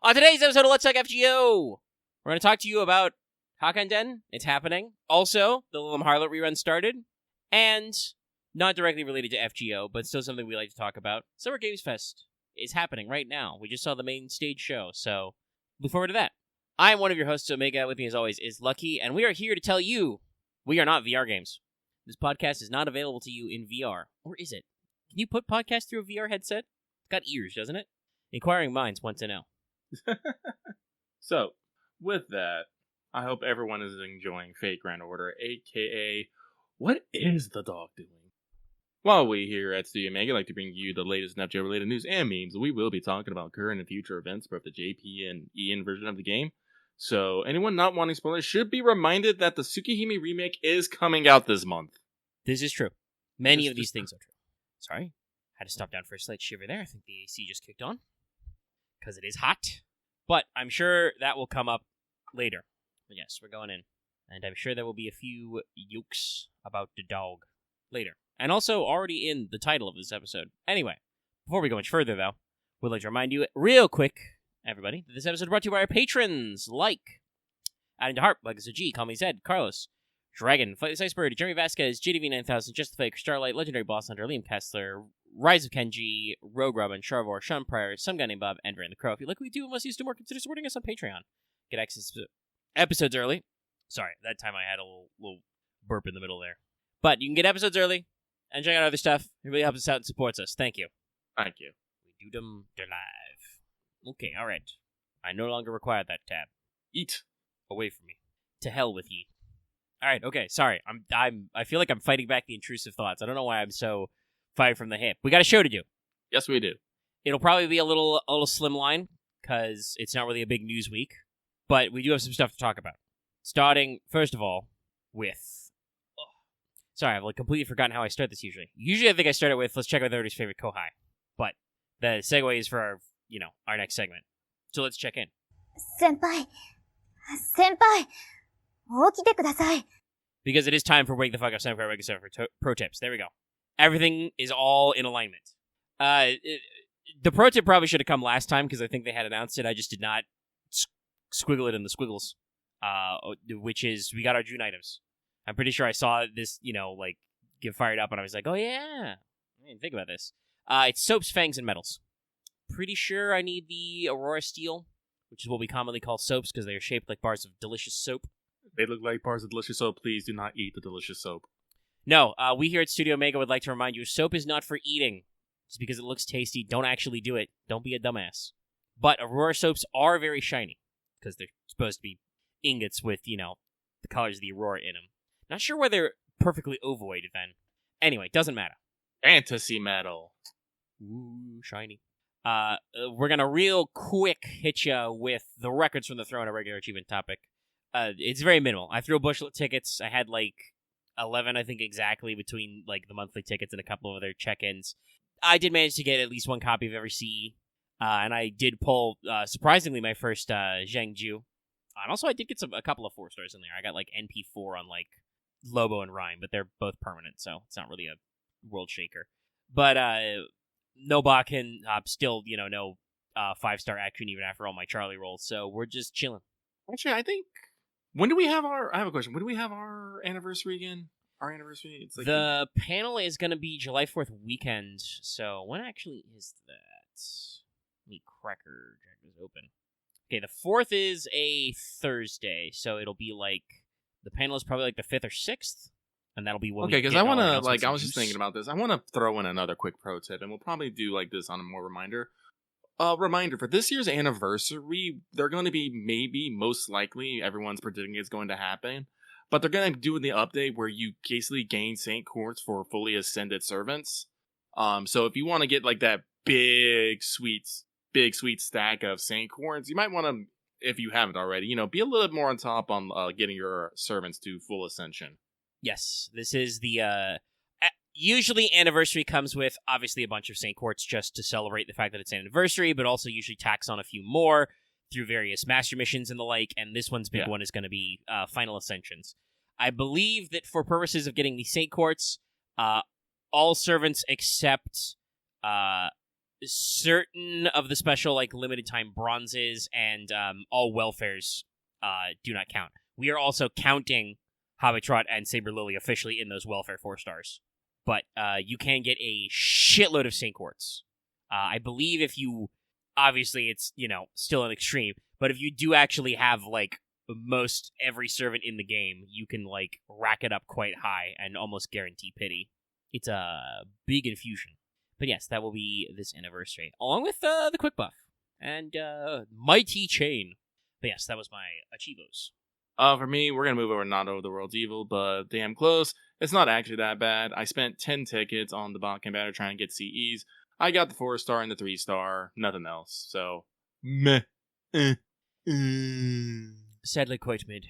On today's episode of Let's Talk FGO, we're going to talk to you about Hakunen. It's happening. Also, the Lilim Harlot rerun started. And, not directly related to FGO, but still something we like to talk about, Summer GAMESFEST is happening right now. We just saw the main stage show, so look forward to that. I am one of your hosts, Omega. With me, as always, is Lucky, and we are here to tell you we are not VR games. This podcast is not available to you in VR. Or is it? Can you put podcasts through a VR headset? It's got ears, doesn't it? Inquiring minds want to know. So, with that, I hope everyone is enjoying Fate Grand Order, aka, what is the dog doing? While we here at Studio Omega like to bring you the latest FGO-related news and memes, we will be talking about current and future events for the JP and Ian version of the game. So, anyone not wanting spoilers should be reminded that the Tsukihime remake is coming out this month. This is true. Many of these things are true. Sorry. Had to stop down for a slight shiver there. I think the AC just kicked on. Because it is hot. But I'm sure that will come up later. But yes, we're going in. And I'm sure there will be a few jokes about the dog later. And also already in the title of this episode. Anyway, before we go much further, though, we'd like to remind you real quick, everybody, that this episode is brought to you by our patrons, like Adding to Harp, Legacy G, Call Me Zed, Carlos, Dragon, Flightless Icebird, Jeremy Vasquez, JDV9000, Just the Fake, Starlight, Legendary Boss Hunter, Liam Kessler, Rise of Kenji, Rogue Robin, Charvor, Sean Pryor, Some Guy Named Bob, and Rand the Crow. If you like what we do and must use to more, consider supporting us on Patreon. Get access to episodes early. Sorry, that time I had a little burp in the middle there. But you can get episodes early and check out other stuff. It really helps us out and supports us. Thank you. Thank you. We do them, they're live. Okay, alright. I no longer require that tab. Eat. Away from me. To hell with ye. Alright, okay, sorry. I feel like I'm fighting back the intrusive thoughts. I don't know why I'm so fired from the hip. We got a show to do. Yes, we do. It'll probably be a little slimline, because it's not really a big news week. But we do have some stuff to talk about. Starting, first of all, with... Sorry, I've completely forgotten how I start this usually. Usually I think I start it with, let's check out everybody's favorite Kohai. But the segue is for our next segment. So let's check in. Senpai, 起きてください. Because it is time for Wake the Fuck Up Senpai Wake Up for pro tips. There we go. Everything is all in alignment. The pro tip probably should have come last time because I think they had announced it. I just did not squiggle it in the squiggles. Which is, we got our June items. I'm pretty sure I saw this, get fired up, and I was like, oh yeah, I didn't think about this. It's soaps, fangs, and metals. Pretty sure I need the Aurora Steel, which is what we commonly call soaps, because they are shaped like bars of delicious soap. They look like bars of delicious soap. Please do not eat the delicious soap. No, we here at Studio Omega would like to remind you, soap is not for eating. Just because it looks tasty, don't actually do it. Don't be a dumbass. But Aurora soaps are very shiny, because they're supposed to be ingots with, the colors of the Aurora in them. Not sure why they're perfectly ovoid then. Anyway, doesn't matter. Fantasy metal. Ooh, shiny. We're gonna real quick hit you with the records from the throne, a regular achievement topic. It's very minimal. I threw a bushel of tickets. I had 11, I think, exactly between the monthly tickets and a couple of other check-ins. I did manage to get at least one copy of every CE, and I did pull surprisingly my first Zhengju. And also, I did get a couple of 4 stars in there. I got NP4 on Lobo and Rhyme, but they're both permanent, so it's not really a world shaker. But no Bakken, still no 5-star action even after all my Charlie rolls. So we're just chilling. Actually, I think when do we have I have a question. When do we have our anniversary again? Our anniversary? It's the panel is going to be July 4th weekend. So when actually is that? Let me cracker jack this open. Okay, the 4th is a Thursday, so it'll be the panel is probably the 5th or 6th, and that'll be when okay, because I want to, I was just thinking about this. I want to throw in another quick pro tip, and we'll probably do this on a more reminder. Reminder, for this year's anniversary, they're going to be most likely, everyone's predicting it's going to happen, but they're going to do the update where you basically gain Saint Quartz for fully ascended servants. So if you want to get that big sweet stack of Saint Quartz, you might want to, if you haven't already, be a little bit more on top on getting your servants to full ascension. Yes, this is the, usually anniversary comes with, obviously, a bunch of Saint Quartz just to celebrate the fact that it's an anniversary, but also usually tacks on a few more through various master missions and the like, and this one's big one is going to be Final Ascensions. I believe that for purposes of getting the Saint Quartz, all servants except certain of the special, like, limited time bronzes and all welfares do not count. We are also counting Habitrot and Saber Lily officially in those welfare 4 stars. But you can get a shitload of Saint Quartz. I believe if you... Obviously, it's, still an extreme. But if you do actually have, like, most every servant in the game, you can, like, rack it up quite high and almost guarantee pity. It's a big infusion. But yes, that will be this anniversary. Along with the quick buff. And Mighty Chain. But yes, that was my Achievos. For me, we're going to move over Not Over the World's Evil, but damn close. It's not actually that bad. I spent 10 tickets on the Balkan banner trying to get CEs. I got the 4-star and the 3-star, nothing else. So, meh. Sadly, quite mid.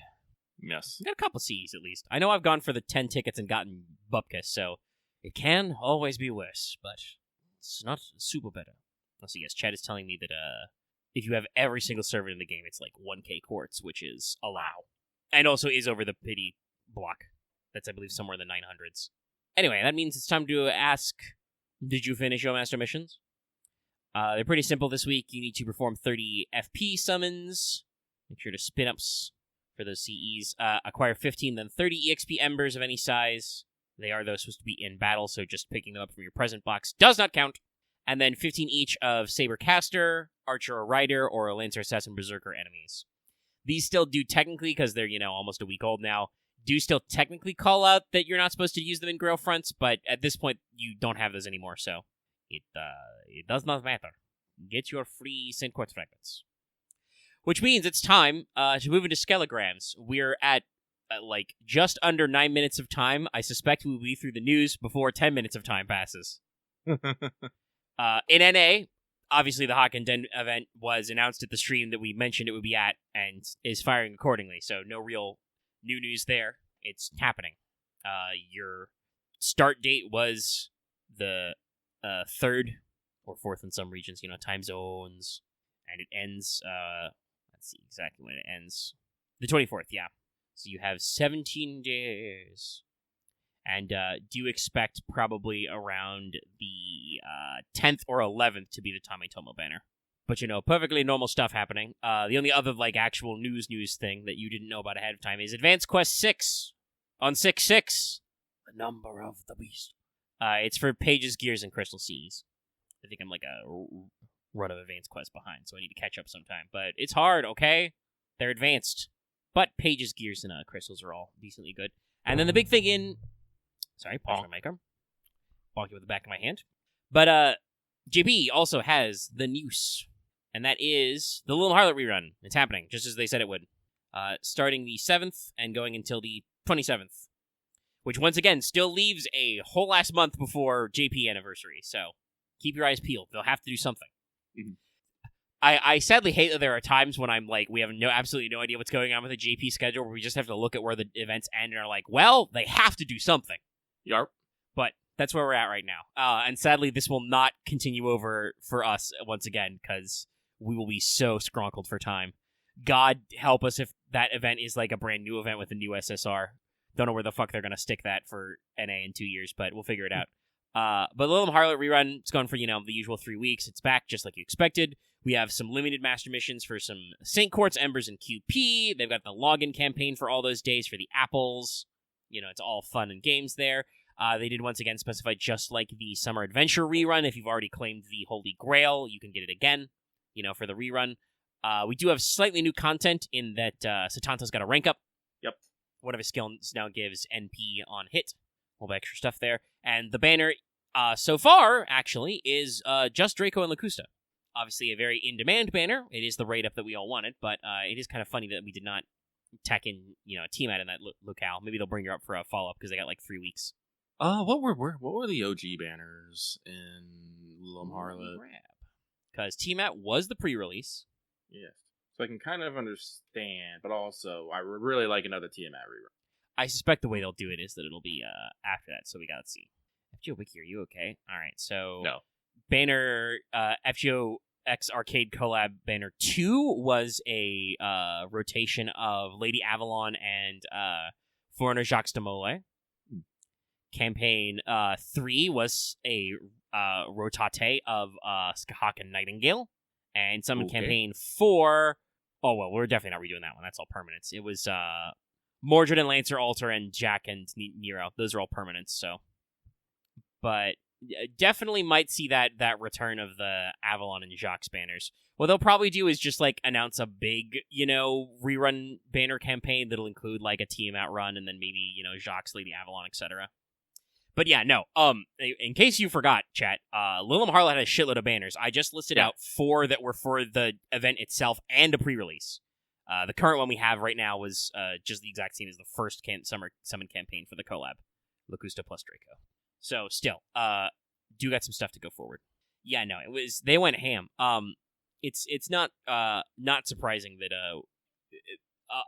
Yes. I got a couple C's at least. I know I've gone for the 10 tickets and gotten Bupkis, so it can always be worse, but it's not super better. So yes, Chad is telling me that if you have every single servant in the game, it's like 1k quartz, which is allow. And also is over the pity block. That's, I believe, somewhere in the 900s. Anyway, that means it's time to ask... Did you finish your master missions? They're pretty simple this week. You need to perform 30 FP summons. Make sure to spin ups for those CEs. Acquire 15, then 30 EXP embers of any size. They are, though, supposed to be in battle, so just picking them up from your present box does not count. And then 15 each of Saber Caster, Archer or Rider, or a Lancer Assassin Berserker enemies. These still do technically, because they're, almost a week old now, do still technically call out that you're not supposed to use them in Grail fronts, but at this point, you don't have those anymore, so it does not matter. Get your free Saint Quartz fragments. Which means it's time to move into Skelograms. We're at, just under 9 minutes of time. I suspect we'll be through the news before 10 minutes of time passes. In NA, obviously the Hakunen event was announced at the stream that we mentioned it would be at, and is firing accordingly, so no real new news there. It's happening. Your start date was the 3rd or 4th in some regions, time zones, and it ends, let's see exactly when it ends. The 24th, yeah. So you have 17 days. And do expect probably around the 10th or 11th to be the Tametomo banner. But, perfectly normal stuff happening. The only other, actual news thing that you didn't know about ahead of time is Advanced Quest 6 on 6/6. The number of the beast. It's for Pages, Gears, and Crystal Seas. I think I'm a run of Advanced Quest behind, so I need to catch up sometime. But it's hard, okay? They're advanced. But Pages, Gears, and Crystals are all decently good. And then the big thing in... Sorry, pause my mic arm. Bonking with the back of my hand. But JP also has the news. And that is the Lilim Harlot rerun. It's happening, just as they said it would. Starting the 7th and going until the 27th. Which, once again, still leaves a whole last month before JP anniversary. So, keep your eyes peeled. They'll have to do something. Mm-hmm. I sadly hate that there are times when I'm we have absolutely no idea what's going on with the JP schedule, where we just have to look at where the events end and are well, they have to do something. Yarp. But that's where we're at right now. And sadly, this will not continue over for us once again, because we will be so scronkled for time. God help us if that event is a brand new event with a new SSR. Don't know where the fuck they're going to stick that for NA in 2 years, but we'll figure it out. But Lilim Harlot rerun, it's gone for, the usual 3 weeks. It's back just like you expected. We have some limited master missions for some Saint Quartz Embers and QP. They've got the login campaign for all those days for the apples. It's all fun and games there. They did once again specify, just like the Summer Adventure rerun, if you've already claimed the Holy Grail, you can get it again, for the rerun. We do have slightly new content in that Satanta's got a rank up. Yep. One of his skills now gives NP on hit. A little bit extra stuff there. And the banner, so far, actually, is just Draco and Lacusta. Obviously a very in-demand banner. It is the rate-up that we all wanted, but it is kind of funny that we did not tack in, a team out in that locale. Maybe they'll bring her up for a follow-up, because they got 3 weeks. What were the OG banners in Lilim Harlot? Because T-Mat was the pre-release. Yes. So I can kind of understand, but also I would really like another T-Mat rerun. I suspect the way they'll do it is that it'll be after that, so we gotta see. FGO Wiki, are you okay? Alright, so... No. Banner, FGO X Arcade Collab Banner 2 was a rotation of Lady Avalon and Foreigner Jacques de Molay. Campaign 3 was a rotate of Hakunen Nightingale, and summon Okay. campaign for... Oh, well, we're definitely not redoing that one. That's all permanents. It was Mordred and Lancer, Alter, and Jack and Nero. Those are all permanents, so... But definitely might see that return of the Avalon and Jacques banners. What they'll probably do is just, like, announce a big, rerun banner campaign that'll include, like, a team out run, and then maybe, Jacques, Lady Avalon, etc. But yeah, no. In case you forgot, chat, Lilim Harlot had a shitload of banners. I just listed out 4 that were for the event itself and a pre-release. The current one we have right now was just the exact same as the first summer summon campaign for the collab, Locusta plus Draco. So still, do got some stuff to go forward. Yeah, no, they went ham. It's not surprising that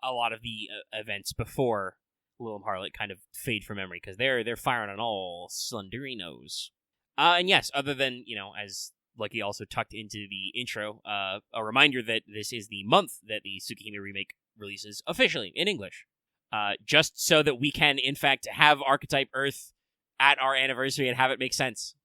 a lot of the events before Lilim Harlot kind of fade from memory, because they're firing on all cylinderinos. And yes, other than, as Lucky also tucked into the intro, a reminder that this is the month that the Tsukihime remake releases officially in English. Just so that we can, in fact, have Archetype Earth at our anniversary and have it make sense.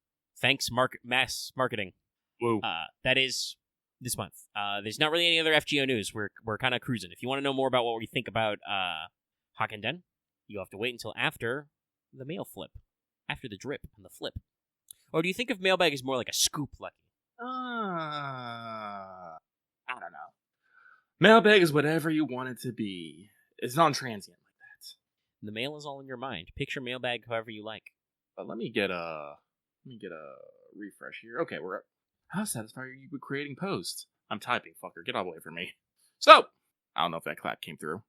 Thanks, mass marketing. Whoa. That is this month. There's not really any other FGO news. We're kind of cruising. If you want to know more about what we think about Hakunen, you'll have to wait until after the mail flip. After the drip and the flip. Or do you think of Mailbag as more like a scoop, Lucky? I don't know. Mailbag is whatever you want it to be. It's non-transient like that. The mail is all in your mind. Picture Mailbag however you like. But let me get a refresh here. Okay, how satisfied are you with creating posts? I'm typing, fucker. Get away from me. So, I don't know if that clap came through.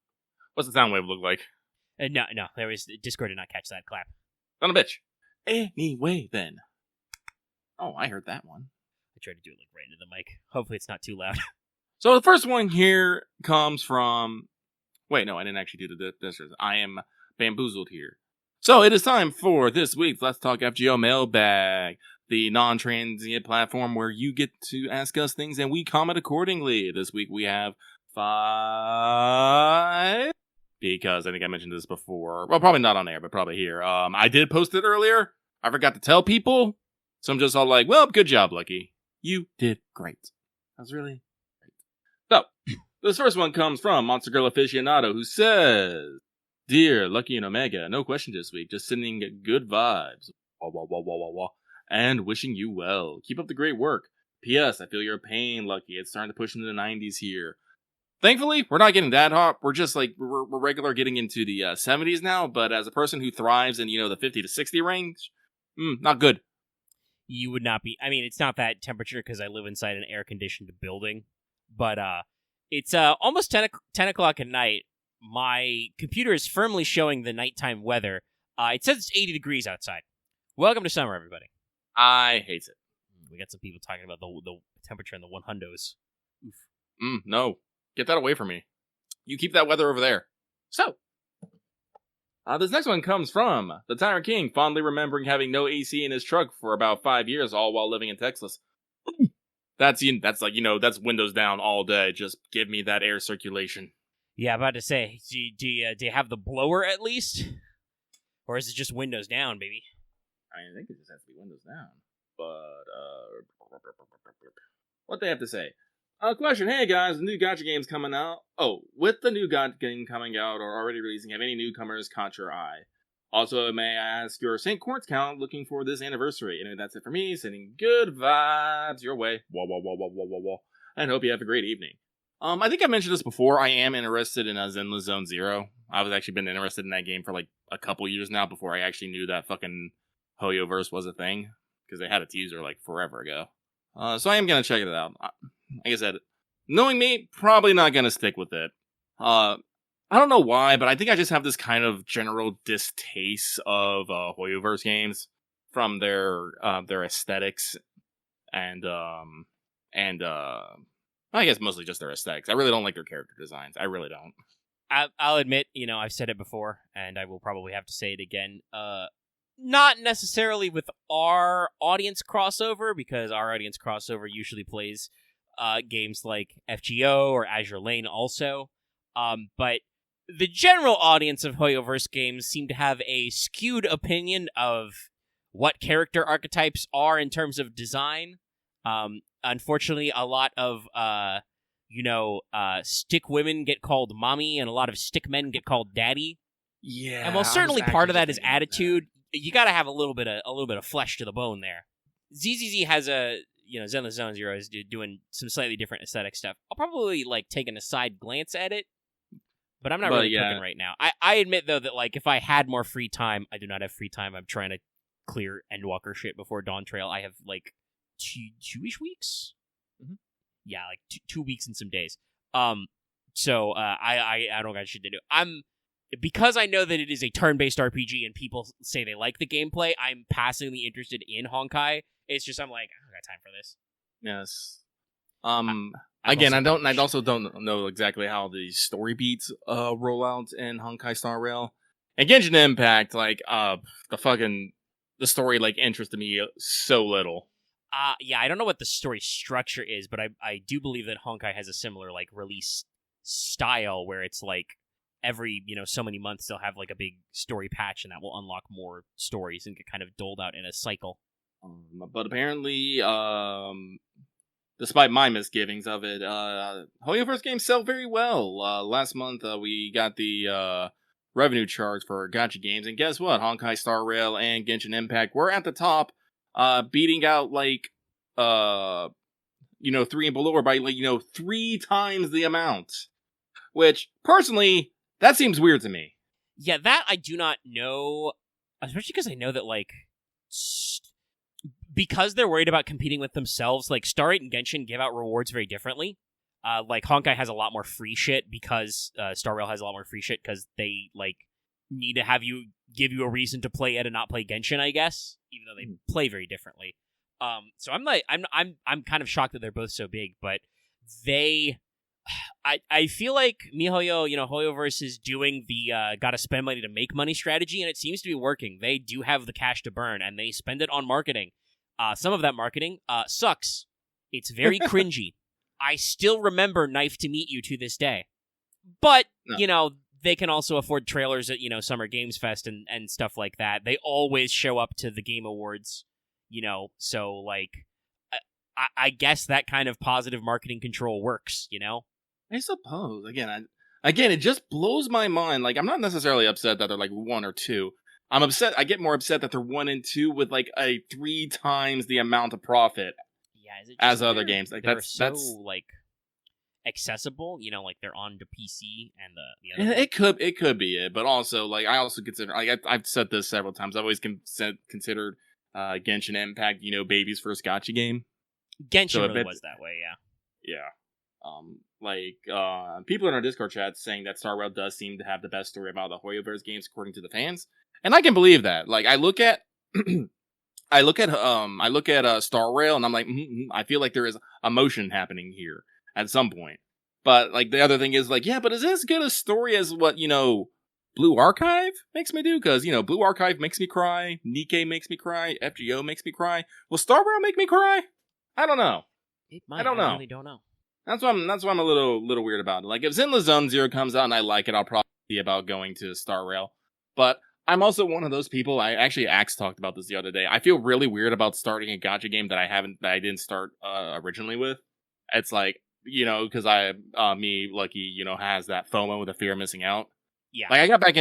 What's the sound wave look like? No. Discord did not catch that clap. Son of a bitch. Anyway, then. Oh, I heard that one. I tried to do it right into the mic. Hopefully it's not too loud. So the first one here comes from... Wait, no, I didn't actually do the distance. I am bamboozled here. So it is time for this week's Let's Talk FGO Mailbag, the non-transient platform where you get to ask us things and we comment accordingly. This week we have 5... Because I think I mentioned this before. Well, probably not on air, but probably here. I did post it earlier. I forgot to tell people. So I'm just all like, well, good job, Lucky. You did great. That was really great. So, this first one comes from Monster Girl Aficionado, who says, Dear Lucky and Omega, no question this week, just sending good vibes. Wah, wah, wah, wah, wah, wah. And wishing you well. Keep up the great work. P.S. I feel your pain, Lucky. It's starting to push into the 90s here. Thankfully, we're not getting that hot. We're just like, we're regular getting into the 70s now, but as a person who thrives in, the 50 to 60 range, not good. You would not be... I mean, it's not that temperature because I live inside an air-conditioned building, but it's almost 10 o'clock at night. My computer is firmly showing the nighttime weather. It says it's 80 degrees outside. Welcome to summer, everybody. I hate it. We got some people talking about the temperature in the 100s. Oof. No. Get that away from me. You keep that weather over there. So, this next one comes from the Tyrant King, fondly remembering having no AC in his truck for about 5 years, all while living in Texas. That's windows down all day. Just give me that air circulation. Yeah, about to say, do you have the blower at least? Or is it just windows down, baby? I think it just has to be windows down. But, what they have to say? Question, hey guys, the new gacha game's coming out. Oh, with the new gacha game coming out or already releasing, have any newcomers caught your eye? Also, may I ask your St. Court's count looking for this anniversary? Anyway, that's it for me. Sending good vibes your way. Wah, wah, wah, wah, wah, wah, wah. And hope you have a great evening. I think I mentioned this before. I am interested in Zenless Zone Zero. I've actually been interested in that game for like a couple years now before I actually knew that fucking Hoyoverse was a thing. Because they had a teaser like forever ago. So I am going to check it out. Like I said, knowing me, probably not going to stick with it. I don't know why, but I think I just have this kind of general distaste of Hoyoverse games from their aesthetics and I guess mostly just their aesthetics. I really don't like their character designs. I really don't. I'll admit, I've said it before, and I will probably have to say it again. Not necessarily with our audience crossover, because our audience crossover usually plays games like FGO or Azure Lane also. But the general audience of Hoyoverse games seem to have a skewed opinion of what character archetypes are in terms of design. Unfortunately, a lot of stick women get called mommy, and a lot of stick men get called daddy. Yeah, and while certainly part of that is attitude, you got to have a little bit of flesh to the bone there. ZZZ has Zenless Zone Zero is doing some slightly different aesthetic stuff. I'll probably take an aside glance at it, but I'm not really cooking right now. I admit though that if I had more free time, I do not have free time. I'm trying to clear Endwalker shit before Dawn Trail. I have 2-ish weeks. Mm-hmm. Yeah, 2 weeks and some days. So I don't got shit to do. Because I know that it is a turn-based RPG and people say they like the gameplay, I'm passively interested in Honkai. It's just I'm I don't got time for this. Yes. I also don't know exactly how the story beats roll out in Honkai Star Rail. And Genshin Impact, the story interested me so little. Yeah, I don't know what the story structure is, but I do believe that Honkai has a similar release style where it's every so many months they'll have a big story patch, and that will unlock more stories and get kind of doled out in a cycle. But apparently, despite my misgivings of it, Hoyoverse games sell very well. Last month we got the revenue charts for gacha games, and guess what? Honkai Star Rail and Genshin Impact were at the top, beating out 3 and below by 3 times the amount. Which personally, that seems weird to me. Yeah, that I do not know, especially because I know that because they're worried about competing with themselves, Star 8 and Genshin give out rewards very differently. Honkai has a lot more free shit because Star Rail has a lot more free shit because they need to give you a reason to play it and not play Genshin, I guess, even though they play very differently. So I'm kind of shocked that they're both so big, but I feel like MiHoYo, Hoyoverse is doing the gotta spend money to make money strategy, and it seems to be working. They do have the cash to burn, and they spend it on marketing. Some of that marketing sucks. It's very cringy. I still remember Knife to Meet You to this day. But, no. They can also afford trailers at, Summer GAMESFEST and stuff like that. They always show up to the Game Awards, so, I guess that kind of positive marketing control works, I suppose. Again, it just blows my mind. I'm not necessarily upset that they're 1 or 2. I'm upset. I get more upset that they're 1 and 2 with a 3 times the amount of profit. Yeah, as other games. That's accessible. They're on the PC and the other. It could be it, but also I also consider I've said this several times. I've always considered Genshin Impact, baby's first gacha game. Genshin really was that way, yeah. Yeah. People in our Discord chat saying that Star Rail does seem to have the best story about the Hoyoverse games according to the fans, and I can believe that. I look at Star Rail and I'm I feel like there is emotion happening here at some point. But the other thing is yeah, but is this as good a story as what Blue Archive makes me do? Because Blue Archive makes me cry, Nikkei makes me cry, FGO makes me cry. Will Star Rail make me cry? I don't know. It might. I really don't know. That's why I'm a little weird about it. If Zenless Zone Zero comes out and I like it, I'll probably be about going to Star Rail. But I'm also one of those people. Axe talked about this the other day. I feel really weird about starting a gacha game that I didn't start originally with. It's because me Lucky has that FOMO, the fear of missing out. Yeah. I got back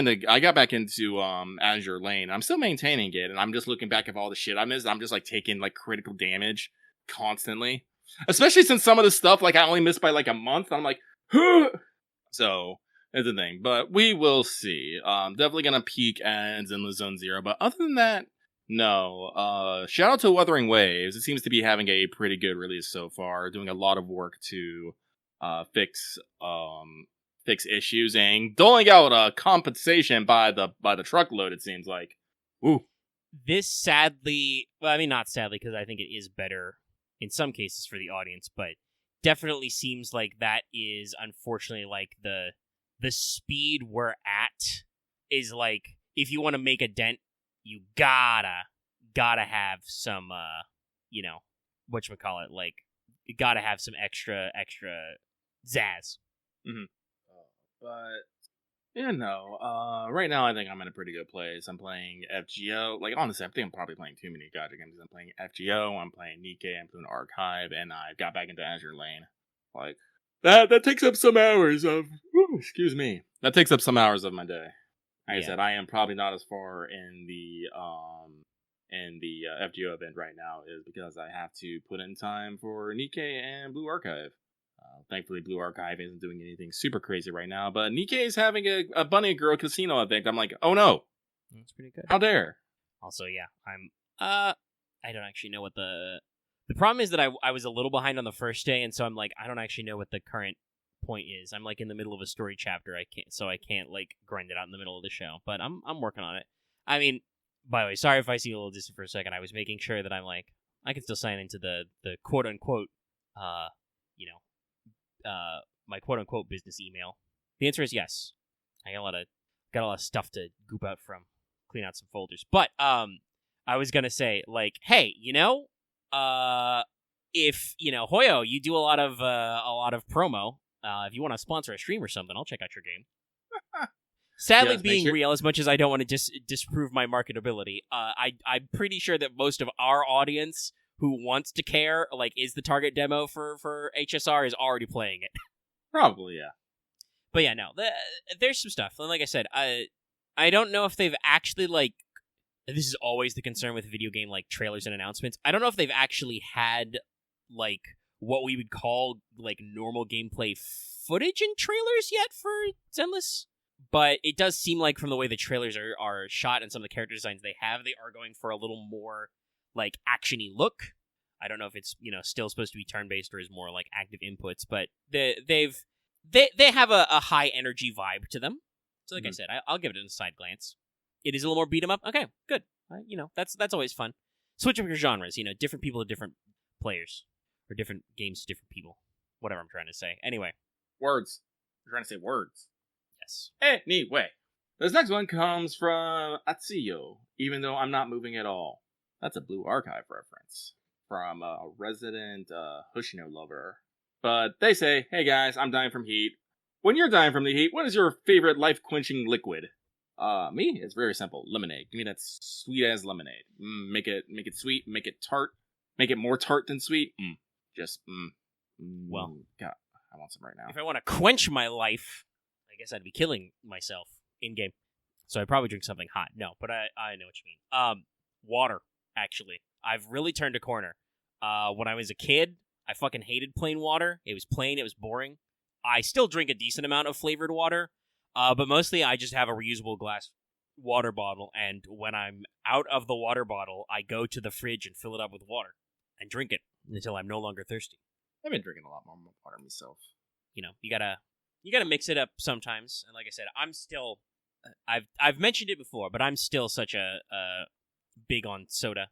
into Azure Lane. I'm still maintaining it, and I'm just looking back at all the shit I missed. I'm just taking critical damage constantly. Especially since some of the stuff, I only missed by a month. I'm so, it's a thing. But we will see. Definitely gonna peak at Zenless Zone Zero. But other than that, no. Shout out to Wuthering Waves. It seems to be having a pretty good release so far. Doing a lot of work to fix issues and doling out compensation by the truckload, it seems like. Ooh. This sadly, not sadly, because I think it is better in some cases for the audience, but definitely seems like that is unfortunately the speed we're at is if you want to make a dent, you gotta have some whatchamacallit, you gotta have some extra zazz. Mm-hmm. But Yeah, no. Right now I think I'm in a pretty good place. I'm playing FGO. Like, honestly, I think I'm probably playing too many gacha games. I'm playing FGO, I'm playing Nikkei, I'm playing Archive, and I got back into Azure Lane. Like, that takes up some hours of... excuse me. That takes up some hours of my day. Like I said, I am probably not as far in the FGO event right now is because I have to put in time for Nikkei and Blue Archive. Thankfully, Blue Archive isn't doing anything super crazy right now, but Nikkei is having a Bunny Girl casino event. I'm like, oh no. That's pretty good. How dare. Also, yeah, I don't actually know what the problem is that I was a little behind on the first day, and so I'm like, I don't actually know what the current point is. I'm like in the middle of a story chapter. I can't like grind it out in the middle of the show, but I'm working on it. I mean, by the way, sorry if I seem a little distant for a second. I was making sure that I'm like, I can still sign into the quote unquote, my quote unquote business email. The answer is yes. I got a lot of stuff to goop out from, clean out some folders. But I was gonna say, like, hey, if Hoyo, you do a lot of promo. If you want to sponsor a stream or something, I'll check out your game. Sadly, yes, being real, as much as I don't want to disprove my marketability, I'm pretty sure that most of our audience who wants to care, like, is the target demo for HSR is already playing it. Probably, yeah. But yeah, no, there's some stuff. And like I said, I don't know if they've actually, like, this is always the concern with video game, like, trailers and announcements. I don't know if they've actually had, like, what we would call, like, normal gameplay footage in trailers yet for Zenless. But it does seem like from the way the trailers are shot and some of the character designs they are going for a little more, like, action-y look. I don't know if it's, still supposed to be turn-based or is more, like, active inputs, but they have a high energy vibe to them. So like I said, I'll give it a side glance. It is a little more beat 'em up. Okay, good. That's always fun. Switch up your genres, different people to different players. Or different games to different people. Whatever I'm trying to say. Anyway. Words. You're trying to say words. Yes. Anyway. This next one comes from Atsuyo, even though I'm not moving at all. That's a Blue Archive reference from a resident Hoshino lover. But they say, hey guys, I'm dying from heat. When you're dying from the heat, what is your favorite life-quenching liquid? Me? It's very simple. Lemonade. Give me that sweet-ass lemonade. Make it sweet, make it tart, make it more tart than sweet. Well, God, I want some right now. If I want to quench my life, I guess I'd be killing myself in-game. So I'd probably drink something hot. No, but I know what you mean. Water, actually. I've really turned a corner. When I was a kid, I fucking hated plain water. It was plain, it was boring. I still drink a decent amount of flavored water, but mostly I just have a reusable glass water bottle, and when I'm out of the water bottle, I go to the fridge and fill it up with water and drink it until I'm no longer thirsty. I've been drinking a lot more water myself. You gotta mix it up sometimes. And like I said, I'm still, I've mentioned it before, but I'm still such a big on soda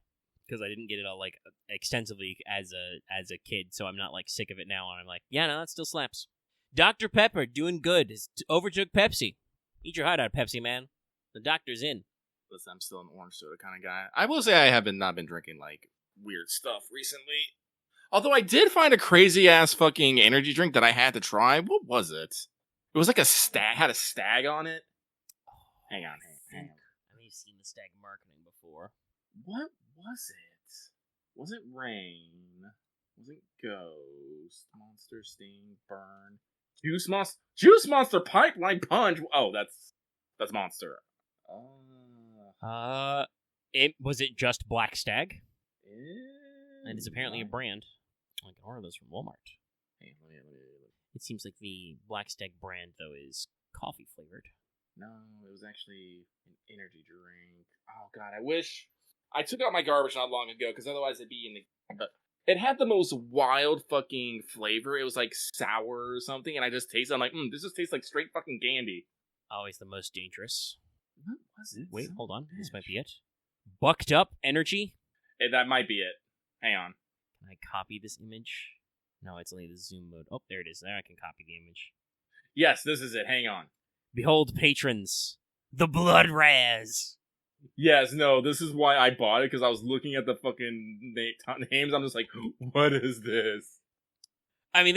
because I didn't get it all like extensively as a kid, so I'm not like sick of it now. And I'm like, yeah, no, that still slaps. Dr. Pepper doing good. Overtook Pepsi. Eat your heart out, Pepsi, man. The doctor's in. Listen, I'm still an orange soda kind of guy. I will say I have not been drinking like weird stuff recently. Although I did find a crazy ass fucking energy drink that I had to try. What was it? It was like had a stag on it. Hang on. I may have seen the stag marketing before. What was it? Was it Rain? Was it Ghost? Monster, Sting, Burn? Juice Monster Pipeline Punch! Oh, that's Monster. Was it just Black Stag? And it's apparently a brand. I can order those from Walmart. Hey, let me. It seems like the Black Stag brand, though, is coffee flavored. No, it was actually an energy drink. Oh, God, I wish I took out my garbage not long ago, because otherwise it'd be in the... It had the most wild fucking flavor. It was like sour or something, and I just tasted it. I'm like, this just tastes like straight fucking candy. Always the most dangerous. What was it? Wait, hold on. This might be it. Bucked Up Energy? That might be it. Hang on. Can I copy this image? No, it's only the zoom mode. Oh, there it is. There I can copy the image. Yes, this is it. Hang on. Behold, patrons, the Blood Raz. Yes, no, this is why I bought it, because I was looking at the fucking names. I'm just like, what is this? I mean,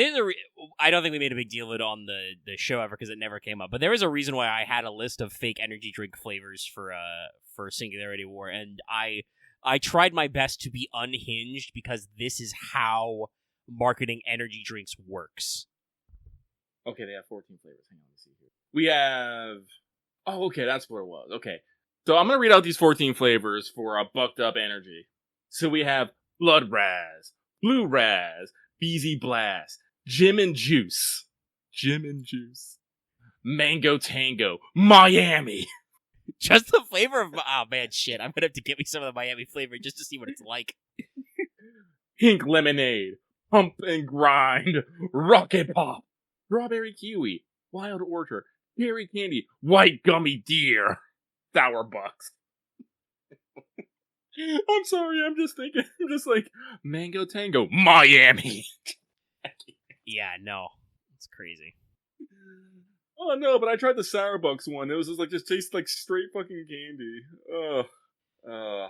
I don't think we made a big deal of it on the show ever because it never came up. But there was a reason why I had a list of fake energy drink flavors for Singularity War, and I tried my best to be unhinged because this is how marketing energy drinks works. Okay, they have 14 flavors. Hang on, let's see here. We have... Oh, okay, that's what it was. Okay. So I'm going to read out these 14 flavors for a bucked up energy. So we have Blood Raz, Blue Raz, BZ Blast, Gym and Juice, Mango Tango, Miami. Just the flavor of... Oh, man, shit. I'm going to have to get me some of the Miami flavor just to see what it's like. Pink Lemonade, Pump and Grind, Rocket Pop, Strawberry Kiwi, Wild Orchard, Berry Candy, White Gummy Deer, Sour Bucks. I'm sorry, I'm just like, Mango Tango, Miami. Yeah, no. It's crazy. Oh no, but I tried the Sour Bucks one. It was just tastes like straight fucking candy. Ugh.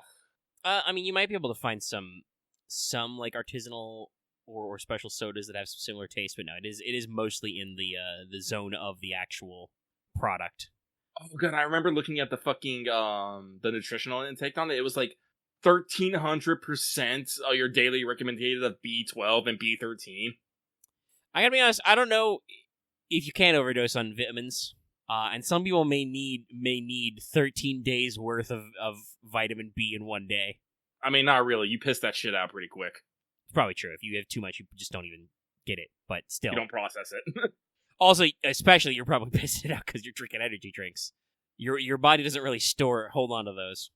I mean, you might be able to find some like artisanal or special sodas that have some similar taste, but no, it is mostly in the zone of the actual product. Oh god, I remember looking at the fucking the nutritional intake on it. It was like 1,300% of your daily recommended of B12 and B13. I gotta be honest, I don't know if you can overdose on vitamins, and some people may need 13 days worth of vitamin B in one day. I mean, not really. You piss that shit out pretty quick. It's probably true. If you have too much, you just don't even get it. But still, you don't process it. Also, especially, you're probably pissing it out because you're drinking energy drinks. Your body doesn't really hold on to those.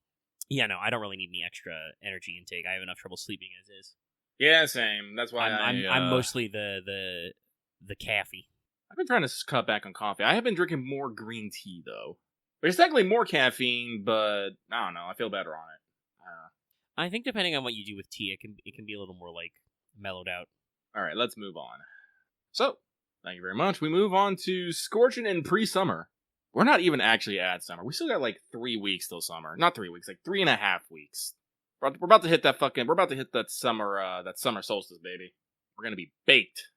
Yeah, no, I don't really need any extra energy intake. I have enough trouble sleeping as is. Yeah, same. That's why I'm mostly the caffeine. I've been trying to cut back on coffee. I have been drinking more green tea, though. There's technically more caffeine, but I don't know. I feel better on it. I think depending on what you do with tea, it can be a little more, like, mellowed out. All right, let's move on. So, thank you very much. We move on to Scorching in pre-summer. We're not even actually at summer. We still got, 3 weeks till summer. Not 3 weeks, 3.5 weeks. We're about to hit that summer solstice, baby. We're gonna be baked.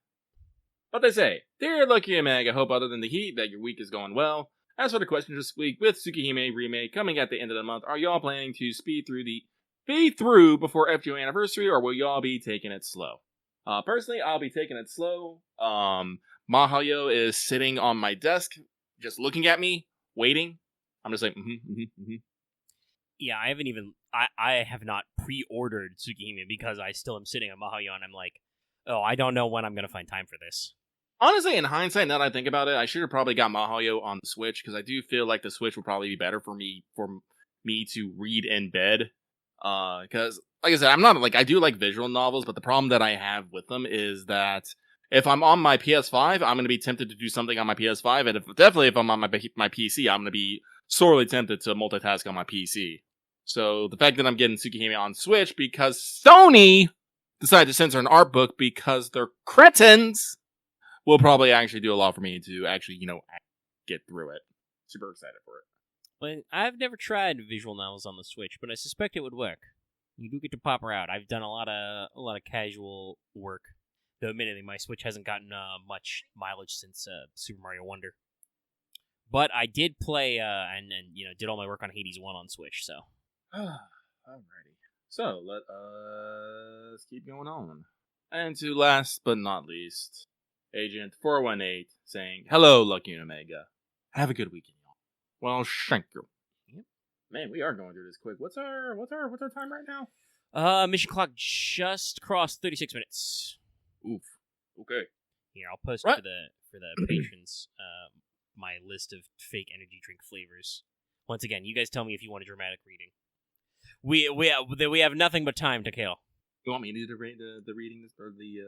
But they say, dear Lucky and Meg, I hope other than the heat that your week is going well. As for the question this week, with Tsukihime Remake coming at the end of the month, are y'all planning to speed through before FGO anniversary, or will y'all be taking it slow? Personally, I'll be taking it slow. Mahayo is sitting on my desk, just looking at me, waiting. I'm just like, Yeah, I have not pre-ordered Tsukihime because I still am sitting on Mahayo, and I'm like, oh, I don't know when I'm going to find time for this. Honestly, in hindsight, now that I think about it, I should have probably got Mahayo on the Switch, because I do feel like the Switch would probably be better for me to read in bed. Because, like I said, I do like visual novels, but the problem that I have with them is that if I'm on my PS5, I'm going to be tempted to do something on my PS5, and if I'm on my PC, I'm going to be sorely tempted to multitask on my PC. So the fact that I'm getting Tsukihime on Switch because Sony decided to censor an art book because they're cretins will probably actually do a lot for me to actually, get through it. Super excited for it. But I've never tried visual novels on the Switch, but I suspect it would work. You do get to pop her out. I've done a lot of casual work. Though admittedly, my Switch hasn't gotten much mileage since Super Mario Wonder. But I did play and did all my work on Hades 1 on Switch, so. Alrighty. So, let us keep going on. And to last but not least, Agent 418 saying, hello, Lucky and Omega. Have a good weekend, y'all. Well, thank you. Yep. Man, we are going through this quick. What's our time right now? Mission clock just crossed 36 minutes. Oof. Okay. Here, I'll post What? for the patrons my list of fake energy drink flavors. Once again, you guys tell me if you want a dramatic reading. We have nothing but time to kill. You want me to do the reading or the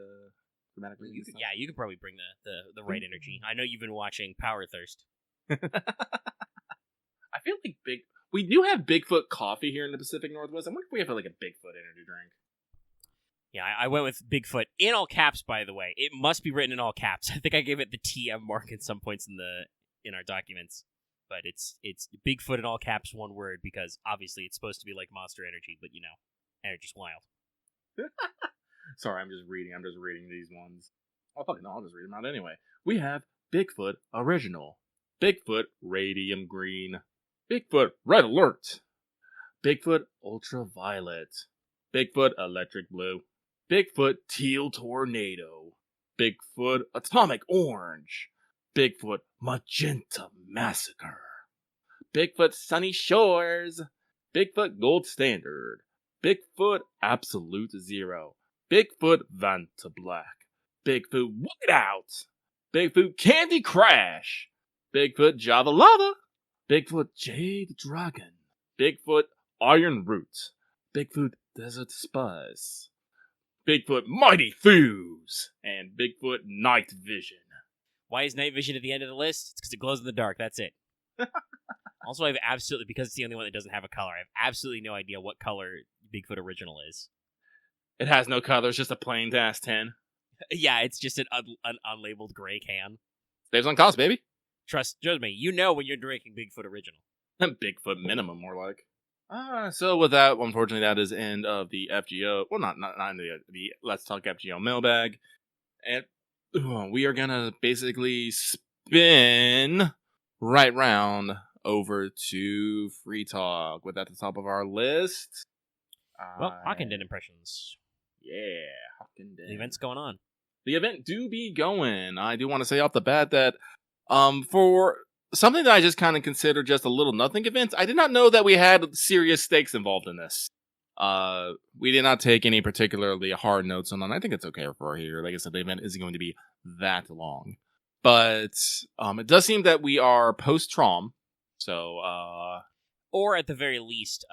dramatic reading? You can probably bring the right energy. I know you've been watching Power Thirst. I feel like we do have Bigfoot coffee here in the Pacific Northwest. I wonder if we have a Bigfoot energy drink. Yeah, I went with Bigfoot in all caps. By the way, it must be written in all caps. I think I gave it the TM mark at some points in our documents, but it's Bigfoot in all caps, one word, because obviously it's supposed to be like Monster Energy, but energy's wild. Sorry, I'm just reading these ones. Oh, fucking no, I'll just read them out anyway. We have Bigfoot Original, Bigfoot Radium Green, Bigfoot Red Alert, Bigfoot Ultraviolet, Bigfoot Electric Blue, Bigfoot Teal Tornado, Bigfoot Atomic Orange, Bigfoot Magenta Massacre, Bigfoot Sunny Shores, Bigfoot Gold Standard, Bigfoot Absolute Zero, Bigfoot Vanta Black, Bigfoot Whiteout, Bigfoot Candy Crash, Bigfoot Java Lava, Bigfoot Jade Dragon, Bigfoot Iron Root, Bigfoot Desert Spice, Bigfoot Mighty Fuse, and Bigfoot Night Vision. Why is Night Vision at the end of the list? It's because it glows in the dark. That's it. Also, I have absolutely, because it's the only one that doesn't have a color, I have absolutely no idea what color Bigfoot Original is. It has no color, it's just a plain ass 10. Yeah, it's just an unlabeled gray can. Saves on cost, baby. Trust me, you know when you're drinking Bigfoot Original. Bigfoot minimum, more like. So with that, unfortunately, that is end of the FGO. Well, not the Let's Talk FGO mailbag. And we are gonna basically spin right round over to Free Talk. With at the top of our list. Well, Hakunen impressions. Yeah, Hakunen. The event's going on. The event do be going. I do want to say off the bat that for something that I just kind of consider just a little nothing event, I did not know that we had serious stakes involved in this. We did not take any particularly hard notes on it. I think it's okay for here. Like I said, the event isn't going to be that long. But it does seem that we are post-Trom. So, or at the very least,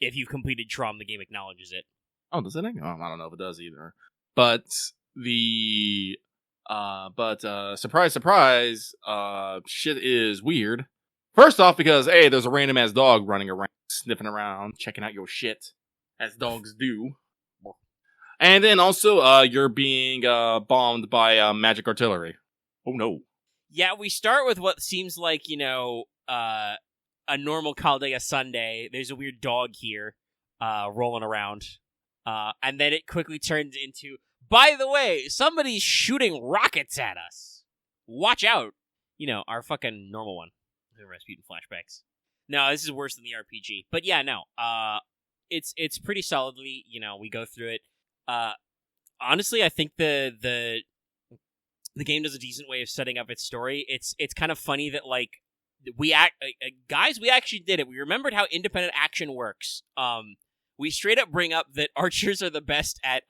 if you've completed Trom, the game acknowledges it. Oh, does it? I don't know if it does either. But surprise, surprise, shit is weird. First off, because, hey, there's a random ass dog running around, sniffing around, checking out your shit, as dogs do. And then also, you're being bombed by magic artillery. Oh no. Yeah, we start with what seems like, a normal Caldea Sunday. There's a weird dog here, rolling around. And then it quickly turns into, by the way, somebody's shooting rockets at us. Watch out. Our fucking normal one. Rasputin flashbacks. No, this is worse than the RPG. But yeah, no. It's pretty solidly, we go through it. Honestly, I think the game does a decent way of setting up its story. It's kind of funny that, like, we actually did it. We remembered how independent action works. We straight up bring up that archers are the best at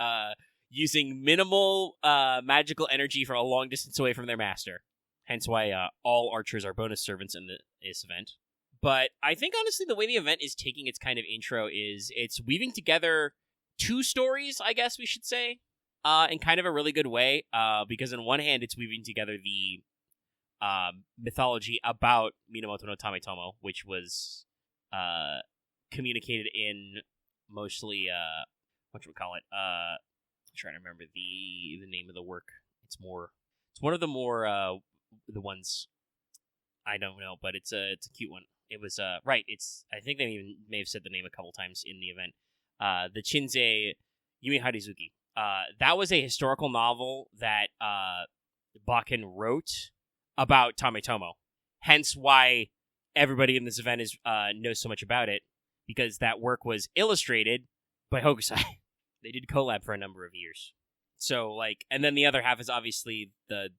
using minimal magical energy from a long distance away from their master. Hence why all archers are bonus servants in this event. But I think, honestly, the way the event is taking its kind of intro is it's weaving together two stories, I guess we should say, in kind of a really good way. Because on one hand, it's weaving together the mythology about Minamoto no Tametomo, which was communicated in mostly whatchamacallit, I'm trying to remember the name of the work. It's one of the more the ones I don't know, but it's a cute one. It was right, I think they even may have said the name a couple times in the event. The Chinsei Yumi Harizuki. That was a historical novel that Bakken wrote about Tametomo. Hence why everybody in this event knows so much about it, because that work was illustrated by Hokusai. They did collab for a number of years. So, like, and then the other half is obviously the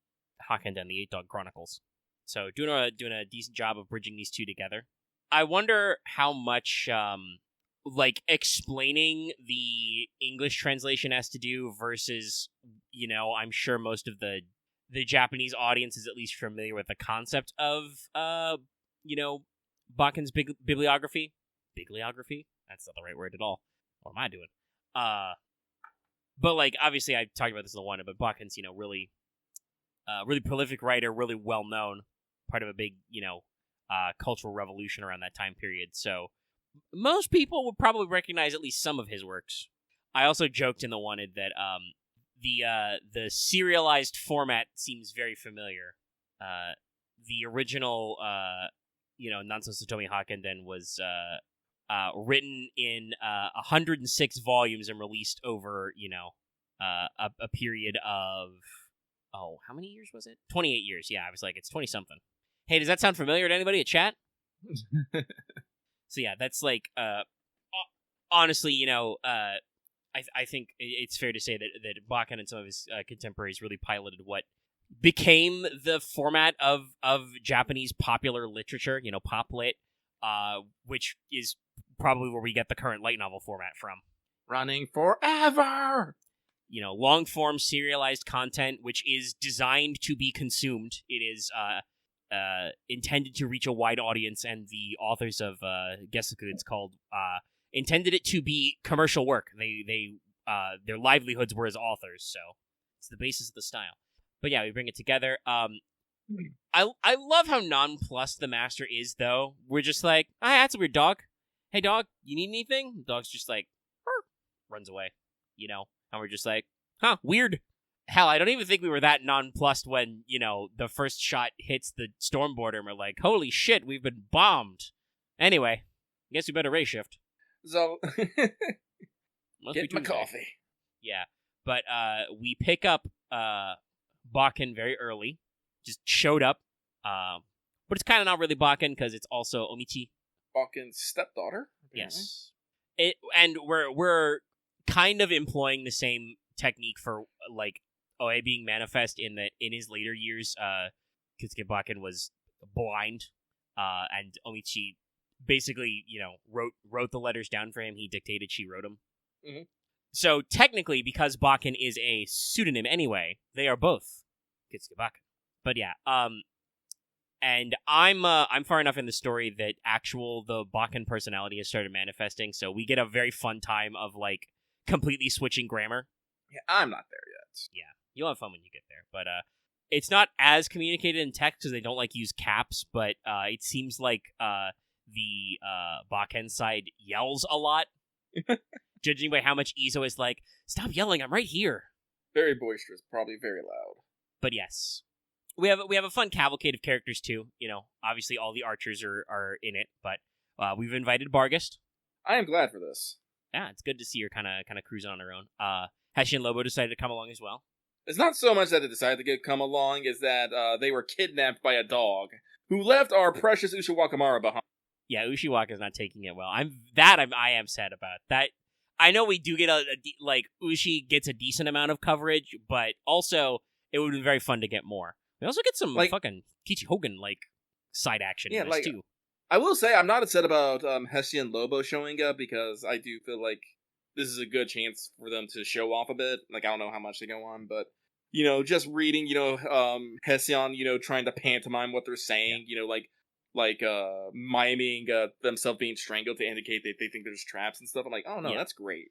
Hakunen, the Eight Dog Chronicles. So, doing a decent job of bridging these two together. I wonder how much, explaining the English translation has to do versus, I'm sure most of the Japanese audience is at least familiar with the concept of, Bakken's bibliography. Bibliography? That's not the right word at all. What am I doing? But, like, obviously I talked about this in the one, but Bakken's, really prolific writer, really well-known, part of a big, cultural revolution around that time period. So most people would probably recognize at least some of his works. I also joked in the wanted that the serialized format seems very familiar. The original, Nanso Satomi Hakunen was written in 106 volumes and released over, a period of Oh, how many years was it? 28 years. Yeah, I was like, it's 20-something. Hey, does that sound familiar to anybody at chat? So yeah, that's like, honestly, I think it's fair to say that Bakken and some of his contemporaries really piloted what became the format of Japanese popular literature, pop lit, which is probably where we get the current light novel format from. Running forever! Long-form serialized content, which is designed to be consumed. It is intended to reach a wide audience, and the authors of Gesaku, it's called, intended it to be commercial work. They their livelihoods were as authors, so it's the basis of the style. But yeah, we bring it together. I love how nonplussed the master is, though. We're just like, ah, that's a weird dog. Hey, dog, you need anything? The dog's just like, runs away, And we're just like, huh, weird. Hell, I don't even think we were that nonplussed when, the first shot hits the storm border and we're like, holy shit, we've been bombed. Anyway, I guess we better race shift. So, Must get be my Tuesday. coffee. Yeah, but we pick up Bakken very early. Just showed up. But it's kind of not really Bakken because it's also Omichi. Bakken's stepdaughter. Apparently. Yes. And we're kind of employing the same technique for like Oe being manifest in that in his later years, Kitsuke Bakken was blind, and Omichi basically, wrote the letters down for him. He dictated, she wrote them. Mm-hmm. So technically, because Bakken is a pseudonym anyway, they are both Kitsuke Bakken. But yeah, and I'm far enough in the story that the Bakken personality has started manifesting. So we get a very fun time of like completely switching grammar. Yeah, I'm not there yet. Yeah, you'll have fun when you get there. But it's not as communicated in text because they don't like use caps. But it seems like the Bakken side yells a lot. Judging by how much Izo is like, stop yelling, I'm right here. Very boisterous, probably very loud. But yes. We have a fun cavalcade of characters too. Obviously all the archers are in it, but we've invited Bargist. I am glad for this. Yeah, it's good to see her kind of cruising on her own. Hashi and Lobo decided to come along as well. It's not so much that they decided to come along, as that they were kidnapped by a dog who left our precious Ushiwakamara behind. Yeah, Ushiwaka's not taking it well. I am sad about that. I know we do get Ushi gets a decent amount of coverage, but also it would be very fun to get more. We also get some fucking Kichi Hogan side action in this too. I will say I'm not upset about Hessie and Lobo showing up because I do feel like this is a good chance for them to show off a bit. Like, I don't know how much they go on, but just reading, Hession, trying to pantomime what they're saying, miming themselves being strangled to indicate that they think there's traps and stuff. I'm like, oh no, that's great.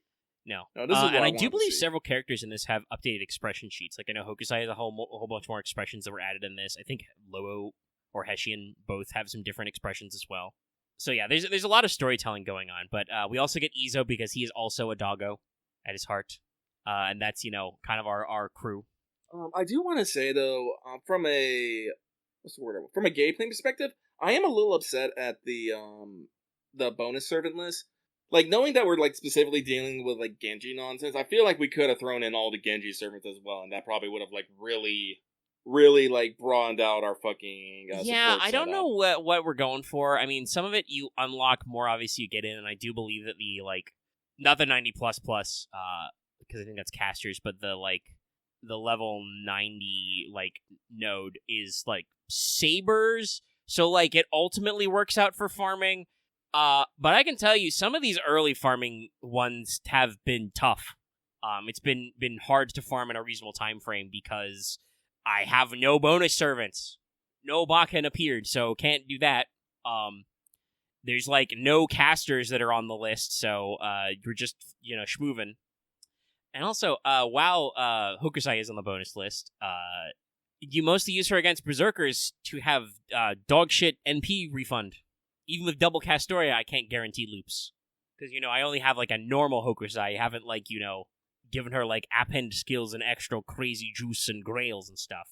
No, this is what and I do believe several characters in this have updated expression sheets. Like I know Hokusai has a whole bunch more expressions that were added in this. I think Lobo or Heshian both have some different expressions as well. So yeah, there's a lot of storytelling going on. But we also get Izo because he is also a doggo at his heart, and that's kind of our crew. I do want to say though, from a gameplay perspective, I am a little upset at the bonus servant list. Like, knowing that we're, specifically dealing with, Genji nonsense, I feel like we could have thrown in all the Genji servants as well, and that probably would have, really, really, broadened out our fucking yeah, I don't setup. know what we're going for. I mean, some of it you unlock more, obviously you get in, and I do believe that the, not the 90++, because I think that's casters, but the level 90, node is, sabers, so, it ultimately works out for farming. But I can tell you, some of these early farming ones have been tough. It's been hard to farm in a reasonable time frame because I have no bonus servants. No Bakken appeared, so can't do that. There's no casters that are on the list, so you're just schmoovin'. And also, while Hokusai is on the bonus list, you mostly use her against berserkers to have dogshit NP refund. Even with double Castoria, I can't guarantee loops. Because, I only have, a normal Hokusai. I haven't, given her, append skills and extra crazy juice and grails and stuff.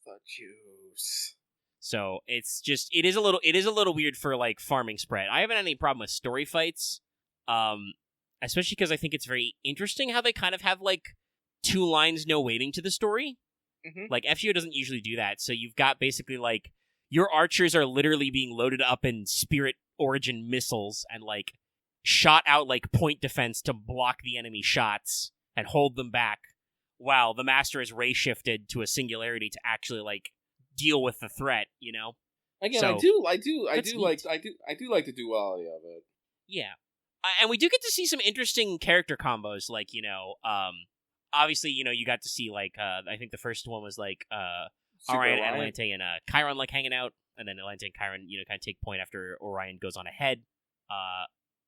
The juice. So, it's just, it is a little weird for, farming spread. I haven't had any problem with story fights. Especially because I think it's very interesting how they kind of have, 2 lines, no weighting to the story. Mhm. Like, FGO doesn't usually do that, so you've got basically, like, your archers are literally being loaded up in Spirit Origin missiles and, like, shot out, like, point defense to block the enemy shots and hold them back, while the Master is ray-shifted to a singularity to actually, like, deal with the threat, you know? Again, So, I do neat. like the duality of it. Yeah. And we do get to see some interesting character combos, like, you know, obviously, you know, you got to see, like, I think the first one was, like, Super Orion, Orion. Atlante, and Chiron, like, hanging out, and then Atlante and Chiron, you know, kind of take point after Orion goes on ahead.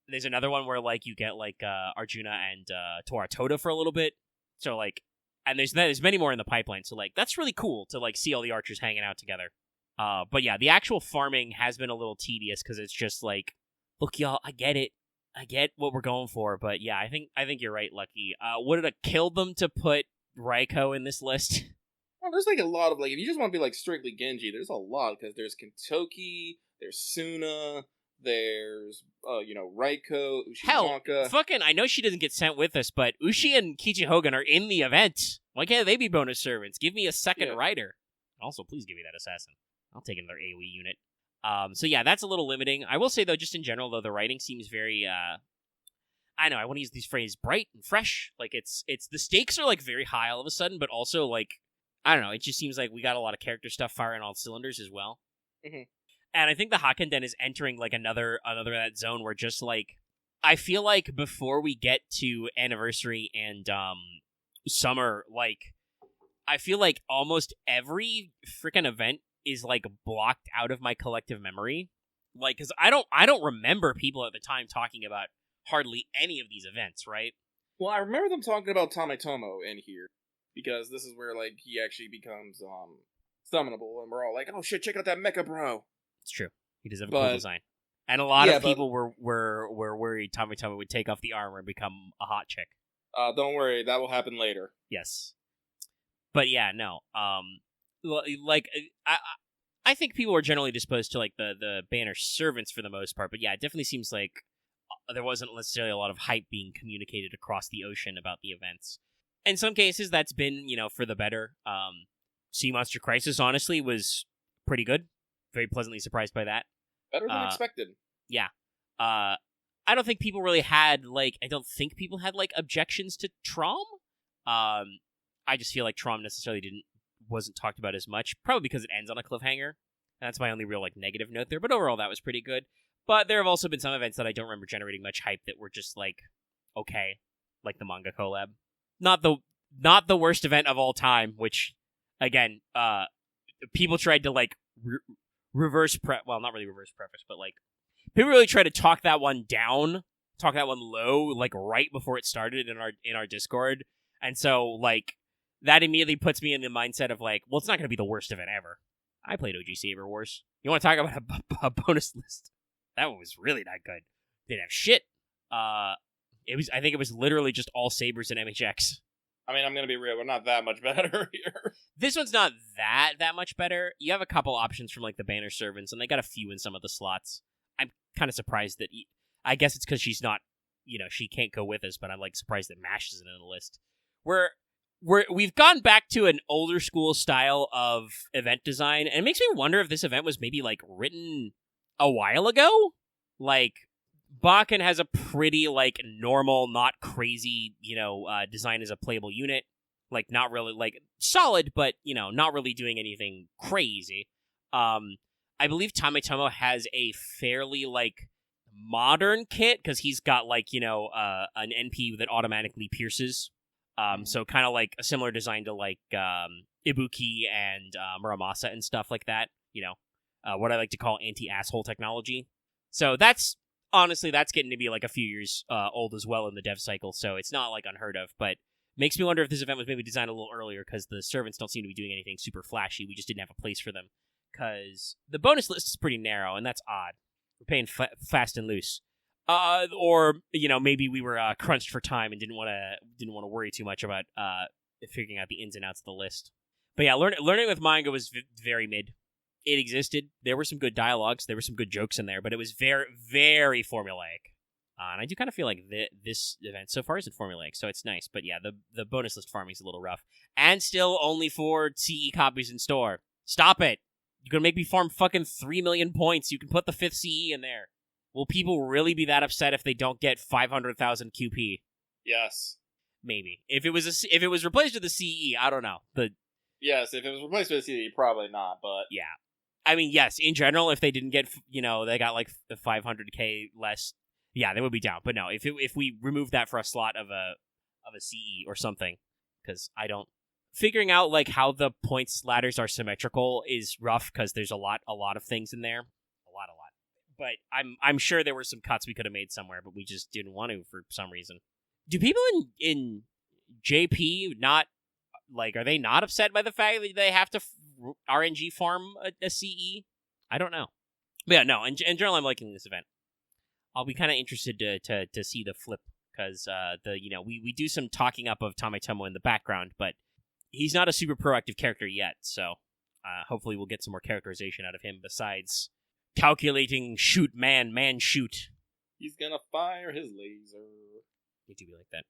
There's another one where, like, you get, like, Arjuna and Tora Tota for a little bit, so, like, and there's many more in the pipeline, so, like, that's really cool to, like, see all the archers hanging out together. But yeah, the actual farming has been a little tedious, because it's just, like, look, y'all, I get it. I get what we're going for, but yeah, I think you're right, Lucky. Would it have killed them to put Raiko in this list? Well, there's like a lot of, like, if you just want to be like strictly Genji, there's a lot, because there's Kentoki, there's Suna, there's you know, Raiko, Hell, Uchimaka. fucking, I know she doesn't get sent with us, but Ushi and Kichi Hogan are in the event. Why can't they be bonus servants? Give me a second rider. Also, please give me that assassin. I'll take another AoE unit. So yeah, that's a little limiting. I will say, though, just in general, though, the writing seems very, I know, I want to use these phrases, bright and fresh. Like, it's the stakes are, like, very high all of a sudden, but also, like, I don't know, it just seems like we got a lot of character stuff firing all cylinders as well. Mhm. And I think the Hakunen is entering, like, another that zone where just, like, I feel like before we get to Anniversary and, Summer, like, I feel like almost every freaking event is, like, blocked out of my collective memory. Like, because I don't remember people at the time talking about hardly any of these events, right? Well, I remember them talking about Tametomo in here, because this is where, like, he actually becomes summonable, and we're all like, oh shit, check out that mecha bro. It's true. He does have a cool design. And a lot Yeah, of people were worried Tametomo would take off the armor and become a hot chick. Don't worry, that will happen later. Yes. But yeah, no. Like, I think people were generally disposed to, like, the banner servants for the most part, but yeah, it definitely seems like there wasn't necessarily a lot of hype being communicated across the ocean about the events. In some cases, that's been, you know, for the better. Sea Monster Crisis, honestly, was pretty good. Very pleasantly surprised by that. Better than expected. Yeah. I don't think people really had, like, objections to Trom. I just feel like Trom necessarily wasn't talked about as much, probably because it ends on a cliffhanger. That's my only real, like, negative note there, but overall that was pretty good. But there have also been some events that I don't remember generating much hype that were just, like, okay, like the manga collab. Not the worst event of all time, which, again, people tried to, like, well, not really reverse preface, but, like, people really tried to talk that one down, talk that one low, like, right before it started in our Discord, and so, like, that immediately puts me in the mindset of, like, well, it's not going to be the worst event ever. I played OG Saber Wars. You want to talk about a bonus list? That one was really not good. Didn't have shit. I think it was literally just all sabers and MHX. I mean, I'm gonna be real, we're not that much better here. This one's not that much better. You have a couple options from, like, the banner servants, and they got a few in some of the slots. I'm kind of surprised that I guess it's because she's not, you know, she can't go with us, but I'm, like, surprised that MASH isn't in the list. We've gone back to an older school style of event design, and it makes me wonder if this event was maybe, like, written a while ago. Like, Bakken has a pretty, like, normal, not crazy, you know, design as a playable unit. Like, not really, like, solid, but, you know, not really doing anything crazy. I believe Tametomo has a fairly, like, modern kit, because he's got, like, you know, an NP that automatically pierces. So kind of like a similar design to, like, Ibuki and Muramasa and stuff like that. You know, what I like to call anti-asshole technology. So that's getting to be, like, a few years old as well in the dev cycle, so it's not, like, unheard of, but makes me wonder if this event was maybe designed a little earlier, because the servants don't seem to be doing anything super flashy. We just didn't have a place for them, because the bonus list is pretty narrow, and that's odd. We're paying fast and loose. Or, you know, maybe we were crunched for time and didn't want to worry too much about figuring out the ins and outs of the list. But yeah, learning with manga was very mid. It existed. There were some good dialogues. There were some good jokes in there, but it was very, very formulaic. And I do kind of feel like this event so far isn't formulaic, so it's nice. But yeah, the bonus list farming is a little rough. And still only 4 CE copies in store. Stop it! You're gonna make me farm fucking 3 million points. You can put the 5th CE in there. Will people really be that upset if they don't get 500,000 QP? Yes. Maybe. If it was replaced with a CE, I don't know. Yes, if it was replaced with a CD, probably not, but... Yeah. I mean, yes, in general, if they didn't get, they got like the 500k less, yeah, they would be down. But no, if we remove that for a slot of a CE or something, because figuring out like how the points ladders are symmetrical is rough because there's a lot of things in there. A lot. But I'm sure there were some cuts we could have made somewhere, but we just didn't want to for some reason. Do people in JP not, like, are they not upset by the fact that they have to RNG farm a CE? I don't know. But yeah, no, in general, I'm liking this event. I'll be kind of interested to see the flip, because we do some talking up of Tometomo in the background, but he's not a super proactive character yet, so hopefully we'll get some more characterization out of him besides calculating shoot man shoot. He's gonna fire his laser. Need to be like that.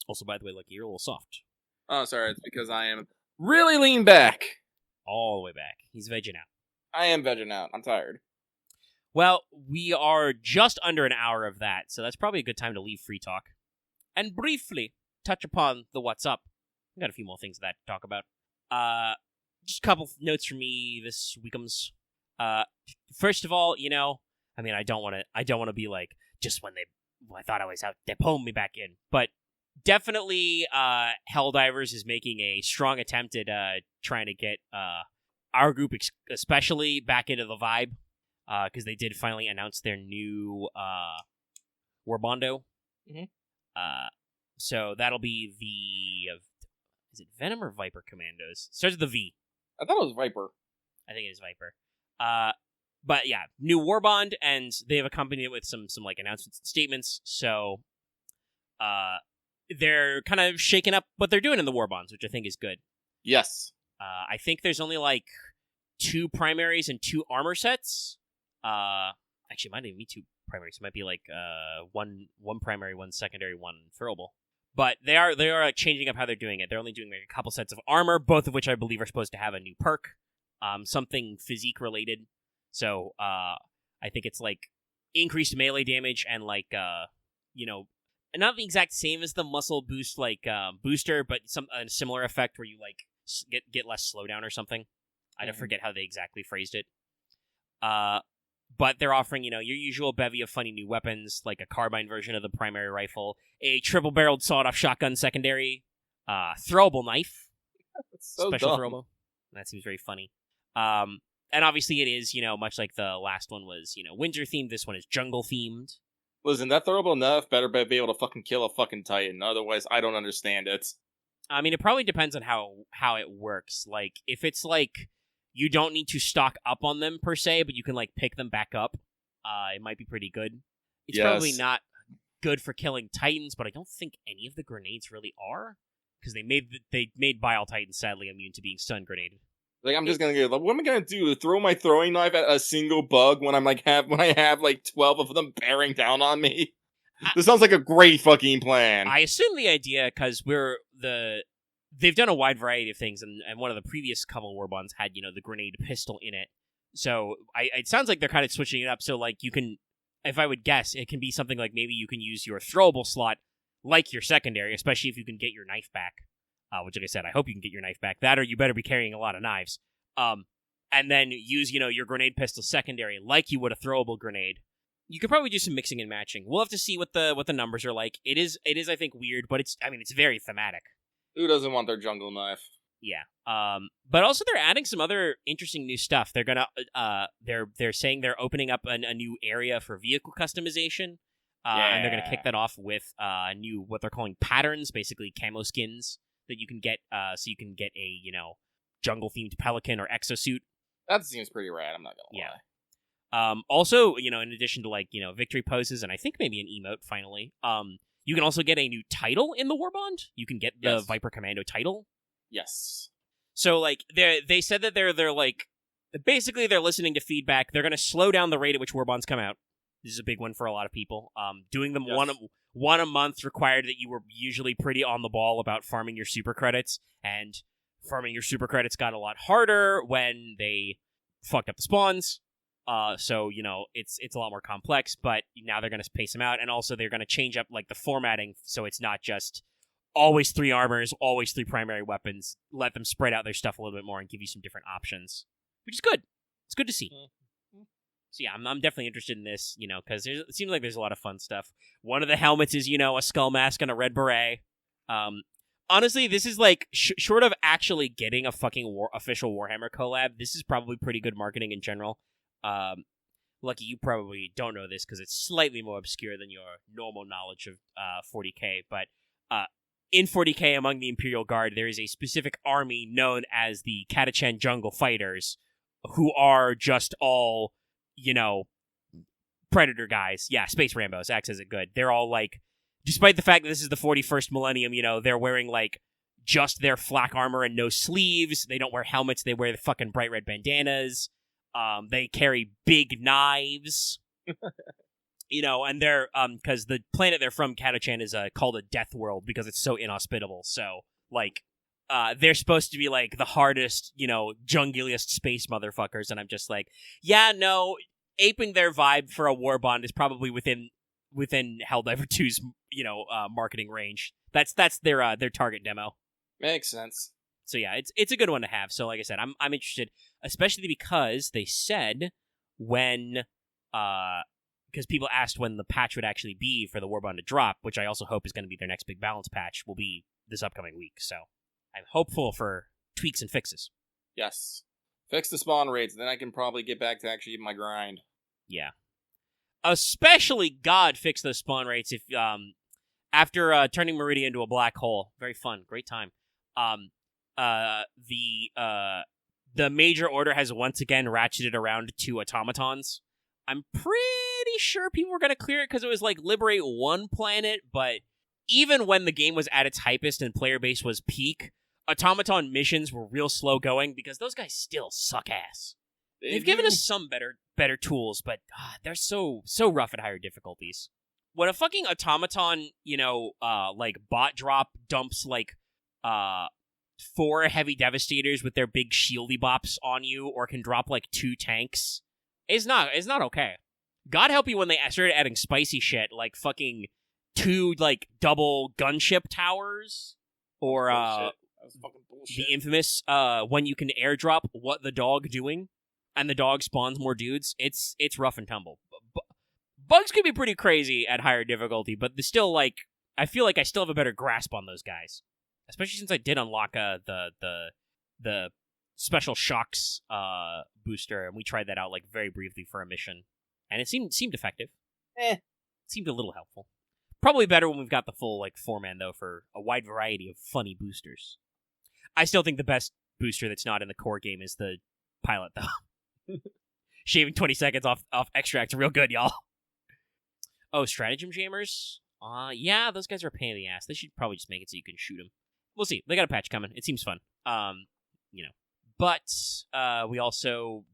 Also, by the way, Lucky, you're a little soft. Oh, sorry, it's because I am really lean back. All the way back. He's vegging out. I am vegging out. I'm tired. Well, we are just under an hour of that, so that's probably a good time to leave Free Talk. And briefly touch upon the What's Up. I've got a few more things of that to talk about. Just a couple notes from me this weekums. First of all, I don't want to be like, just when I thought I was out, they pulled me back in. But definitely, Helldivers is making a strong attempt at trying to get our group especially back into the vibe, because they did finally announce their new Warbondo. Mm-hmm. So that'll be is it Venom or Viper Commandos? Starts with the V. I thought it was Viper. I think it is Viper. But yeah, new Warbond, and they have accompanied it with some like announcements and statements. So, they're kind of shaking up what they're doing in the Warbonds, which I think is good. Yes. I think there's only like 2 primaries and 2 armor sets. Actually, it might not even be 2 primaries. It might be like one primary, 1 secondary, 1 throwable. But they are like changing up how they're doing it. They're only doing like a couple sets of armor, both of which I believe are supposed to have a new perk, something physique related. So I think it's like increased melee damage and like not the exact same as the muscle boost like booster, but a similar effect where you like get less slowdown or something. I forget how they exactly phrased it. But they're offering, your usual bevy of funny new weapons, like a carbine version of the primary rifle, a triple-barreled sawed-off shotgun secondary, throwable knife, so special dumb. throwable. That seems very funny. And obviously it is, much like the last one was, Windsor-themed, this one is jungle-themed. Listen, that throwable enough better be able to fucking kill a fucking Titan, otherwise I don't understand it. I mean, it probably depends on how it works. Like, if it's like, you don't need to stock up on them per se, but you can like pick them back up. It might be pretty good. It's probably not good for killing Titans, but I don't think any of the grenades really are, because they made Bile Titans sadly immune to being stun grenaded. Like, I'm just gonna get, like, what am I gonna do? Throw my throwing knife at a single bug when I have like 12 of them bearing down on me? This sounds like a great fucking plan. I assume the idea, because they've done a wide variety of things, and one of the previous couple Warbonds had, the grenade pistol in it. So it sounds like they're kind of switching it up. So like you can, if I would guess, it can be something like maybe you can use your throwable slot like your secondary, especially if you can get your knife back. Which, like I said, I hope you can get your knife back. That, or you better be carrying a lot of knives. And then use, your grenade pistol secondary like you would a throwable grenade. You could probably do some mixing and matching. We'll have to see what the numbers are like. It is I think weird, but it's very thematic. Who doesn't want their jungle knife? Yeah. But also they're adding some other interesting new stuff. They're gonna they're saying they're opening up a new area for vehicle customization. And they're gonna kick that off with new what they're calling patterns, basically camo skins that you can get. So you can get a jungle themed pelican or exosuit. That seems pretty rad. I'm not gonna lie. Also, in addition to victory poses and I think maybe an emote finally. You can also get a new title in the Warbond. You can get the Viper Commando title. Yes. So, like, they said that they're like, basically they're listening to feedback. They're going to slow down the rate at which Warbonds come out. This is a big one for a lot of people. Doing them Yes. one a month required that you were usually pretty on the ball about farming your super credits, and farming your super credits got a lot harder when they fucked up the spawns. So, it's a lot more complex, but now they're going to pace them out, and also they're going to change up like the formatting so it's not just always 3 armors, always 3 primary weapons. Let them spread out their stuff a little bit more and give you some different options, which is good. It's good to see. So yeah, I'm definitely interested in this, because it seems like there's a lot of fun stuff. One of the helmets is, a skull mask and a red beret. Honestly, this is like, short of actually getting a fucking official Warhammer collab, this is probably pretty good marketing in general. Lucky you probably don't know this because it's slightly more obscure than your normal knowledge of 40k, but in 40k among the Imperial Guard, there is a specific army known as the Catachan Jungle Fighters, who are just all, Predator guys. Yeah, Space Rambos. Axe says it good. They're all like, despite the fact that this is the 41st millennium, they're wearing like just their flak armor and no sleeves. They don't wear helmets. They wear the fucking bright red bandanas. They carry big knives. And they're, because the planet they're from, Catachan, is called a death world because it's so inhospitable. So, like, they're supposed to be like the hardest, jungliest space motherfuckers, and I'm just like, yeah, no, aping their vibe for a war bond is probably within Helldiver 2's, marketing range. That's their target demo. Makes sense. So yeah, it's a good one to have. So like I said, I'm interested, especially because they said when because people asked when the patch would actually be for the Warbond to drop, which I also hope is going to be their next big balance patch, will be this upcoming week. So I'm hopeful for tweaks and fixes. Yes. Fix the spawn rates, then I can probably get back to actually my grind. Yeah. Especially God fix those spawn rates if after turning Meridia into a black hole. Very fun. Great time. The Major Order has once again ratcheted around 2 automatons. I'm pretty sure people were going to clear it because it was like liberate 1 planet, but even when the game was at its hypest and player base was peak, automaton missions were real slow going because those guys still suck ass. They've given us some better tools, but they're so rough at higher difficulties. When a fucking automaton, like bot drop dumps like 4 heavy devastators with their big shieldy bops on you, or can drop like 2 tanks, it's not okay. God help you when they started adding spicy shit like fucking 2 like double gunship towers, or That was fucking bullshit. the infamous when you can airdrop what the dog doing, and the dog spawns more dudes. It's rough and tumble. Bugs can be pretty crazy at higher difficulty, but they still like, I feel like I still have a better grasp on those guys, especially since I did unlock the special shocks booster, and we tried that out like very briefly for a mission, and it seemed effective. It seemed a little helpful. Probably better when we've got the full like 4-man though, for a wide variety of funny boosters. I still think the best booster that's not in the core game is the pilot though. Shaving 20 seconds off extract, real good, y'all. Oh, stratagem jammers? Yeah, those guys are a pain in the ass. They should probably just make it so you can shoot them. We'll see. They got a patch coming. It seems fun. But we also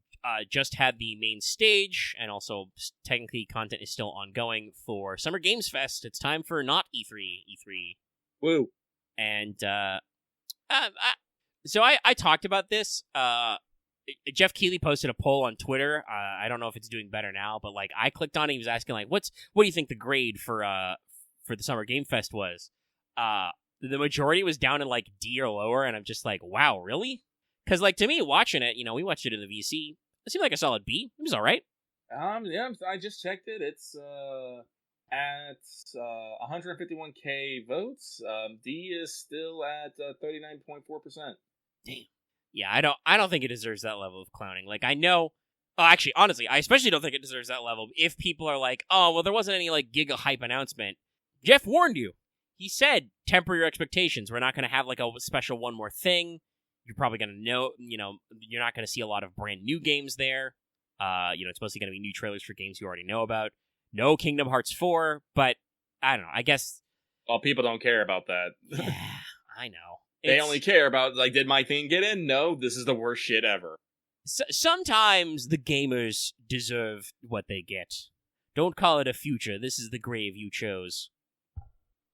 just had the main stage, and also technically content is still ongoing for Summer Games Fest. It's time for not E3. Woo. And so I talked about this. Jeff Keighley posted a poll on Twitter. I don't know if it's doing better now, but like I clicked on it. He was asking like, what do you think the grade for the Summer Game Fest was? The majority was down in like D or lower, and I'm just like, wow, really? Because like to me, watching it, we watched it in the VC. It seemed like a solid B. It was all right. Yeah, I just checked it. It's at 151k votes. D is still at 39.4%. Damn. Yeah, I don't think it deserves that level of clowning. Like, I know... Oh, actually, honestly, I especially don't think it deserves that level if people are like, oh, well, there wasn't any, like, giga hype announcement. Jeff warned you. He said, temper your expectations. We're not going to have, like, a special one more thing. You're probably going to know, you're not going to see a lot of brand new games there. It's mostly going to be new trailers for games you already know about. No Kingdom Hearts 4, but, I don't know, I guess... Well, people don't care about that. Yeah, I know. They only care about, like, did my thing get in? No, this is the worst shit ever. Sometimes the gamers deserve what they get. don't call it a future. This is the grave you chose.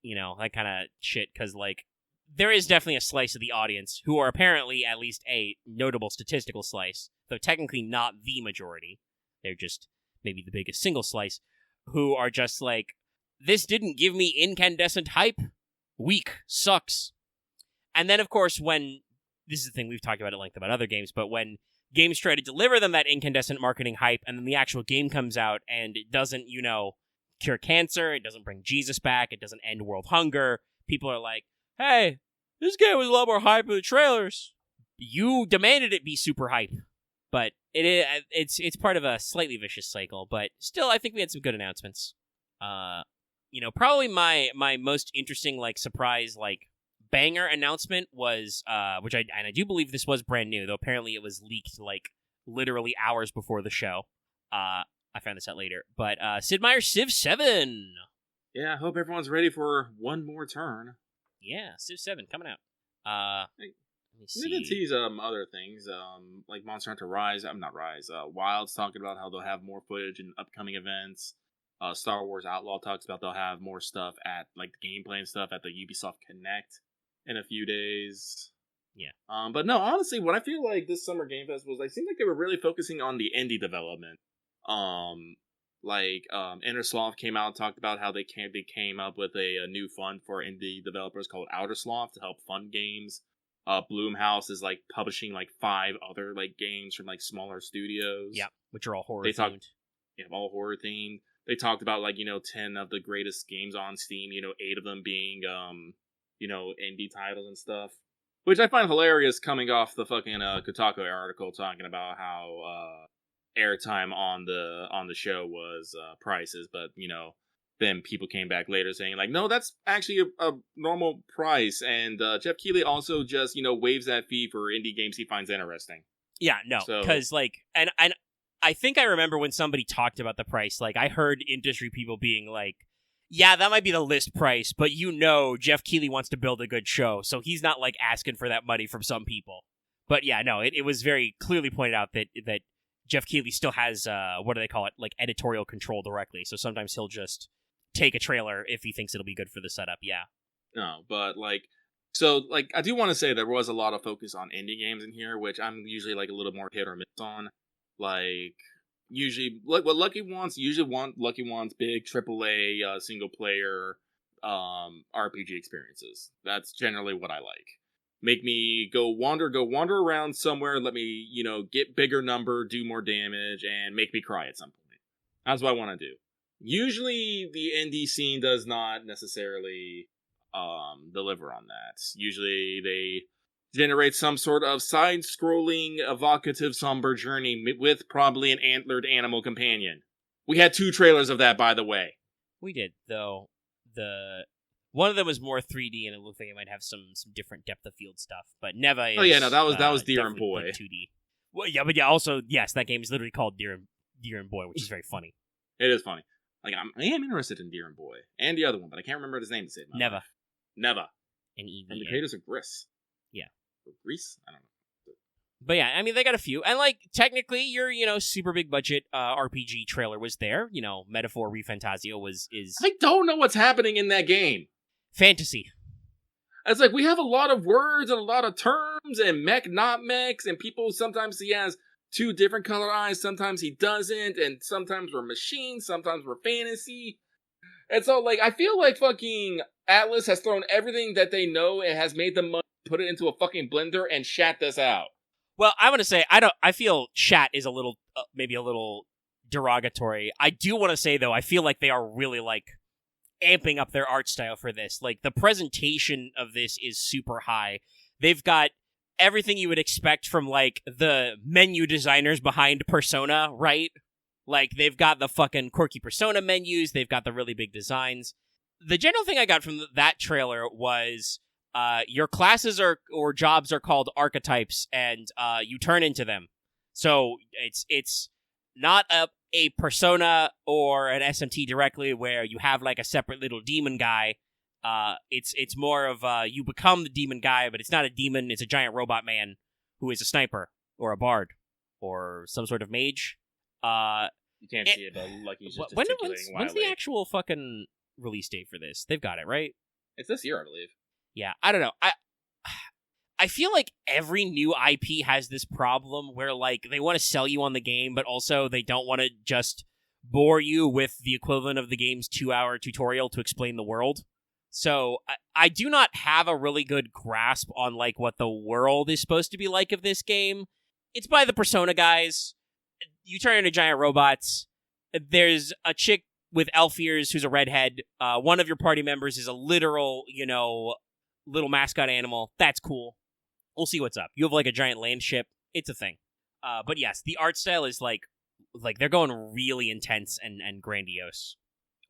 That kind of shit, because, like, there is definitely a slice of the audience who are apparently at least a notable statistical slice, though technically not the majority. They're just maybe the biggest single slice, who are just like, this didn't give me incandescent hype. Weak. Sucks. And then, of course, when, this is the thing we've talked about at length about other games, but when games try to deliver them that incandescent marketing hype, and then the actual game comes out and it doesn't, cure cancer, it doesn't bring Jesus back, it doesn't end world hunger, people are like, hey, this game was a lot more hype in the trailers. You demanded it be super hype. But it's part of a slightly vicious cycle, but still, I think we had some good announcements. Probably my most interesting, like, surprise, like, banger announcement was, which I do believe this was brand new, though apparently it was leaked, like, literally hours before the show. I found this out later, but Sid Meier's Civ 7! Yeah, I hope everyone's ready for one more turn. Yeah, Civ 7 coming out. Let me see. We did tease other things, like Monster Hunter Rise. Wild's talking about how they'll have more footage in upcoming events. Star Wars Outlaw talks about they'll have more stuff at, like, the gameplay and stuff at the Ubisoft Connect in a few days. Yeah. But no, honestly, what I feel like this Summer Game Fest was, I seemed like they were really focusing on the indie development. Innersloth came out and talked about how they came up with a new fund for indie developers called Outersloth to help fund games. Bloomhouse is, like, publishing, like, 5 other, like, games from, like, smaller studios. Yeah, which are all horror themed. Yeah, all horror themed. They talked about, like, 10 of the greatest games on Steam, 8 of them being, indie titles and stuff. Which I find hilarious, coming off the fucking Kotaku article talking about how airtime on the show was prices, but, then people came back later saying, like, no, that's actually a normal price. And Jeff Keighley also just, waives that fee for indie games he finds interesting. Yeah, no, because, like, and I think I remember when somebody talked about the price, like, I heard industry people being like, yeah, that might be the list price, but Jeff Keighley wants to build a good show, so he's not, like, asking for that money from some people. But yeah, no, it was very clearly pointed out that Jeff Keighley still has, what do they call it, like, editorial control directly, so sometimes he'll just take a trailer if he thinks it'll be good for the setup, yeah. No, but, like, so, like, I do want to say there was a lot of focus on indie games in here, which I'm usually, like, a little more hit or miss on. Like, usually, like, what Lucky wants big AAA, single-player, RPG experiences. That's generally what I like. Make me go wander around somewhere, let me, get bigger number, do more damage, and make me cry at some point. That's what I want to do. Usually, the indie scene does not necessarily deliver on that. Usually, they generate some sort of side-scrolling, evocative, somber journey with probably an antlered animal companion. We had 2 trailers of that, by the way. We did, though. One of them was more 3D, and it looked like it might have some different depth of field stuff, but Neva is... Oh yeah, no, that was Deer and Boy. 2D. Well, yeah, but yeah, also, yes, that game is literally called Deer and Boy, which is very funny. It is funny. Like, I am interested in Deer and Boy. And the other one, but I can't remember his name to save my life. Neva. And EVA. And the creators of Gris. Yeah. Or Grease? I don't know. But yeah, I mean, they got a few. And, like, technically, your, super big budget RPG trailer was there. Metaphor ReFantazio is... I don't know what's happening in that game. Fantasy. It's like, we have a lot of words and a lot of terms and mech, not mechs, and people, sometimes he has 2 different color eyes, sometimes he doesn't, and sometimes we're machines, sometimes we're fantasy. And so, like, I feel like fucking Atlas has thrown everything that they know and has made them put it into a fucking blender and shat this out. Well, I want to say, I feel shat is a little, maybe a little derogatory. I do want to say, though, I feel like they are really, like, amping up their art style for this. Like, the presentation of this is super high. They've got everything you would expect from, like, the menu designers behind Persona, right? Like, they've got the fucking quirky Persona menus, they've got the really big designs. The general thing I got from that trailer was, your classes or jobs are called archetypes, and you turn into them. So, it's not a Persona or an SMT directly where you have, like, a separate little demon guy. It's more of, you become the demon guy, but it's not a demon, it's a giant robot man who is a sniper, or a bard, or some sort of mage. You can't see it, but Lucky's just when's gesticulating the wildly. actual fucking release date for this? They've got it, right? It's this year, I believe. Yeah, I don't know. I feel like every new IP has this problem where, like, they want to sell you on the game, but also they don't want to just bore you with the equivalent of the game's 2-hour tutorial to explain the world. So I do not have a really good grasp on, like, what the world is supposed to be like of this game. It's by the Persona guys. You turn into giant robots. There's a chick with elf ears who's a redhead. One of your party members is a literal, little mascot animal. That's cool. We'll see what's up. You have, like, a giant land ship. It's a thing. But yes, the art style is, like they're going really intense and grandiose.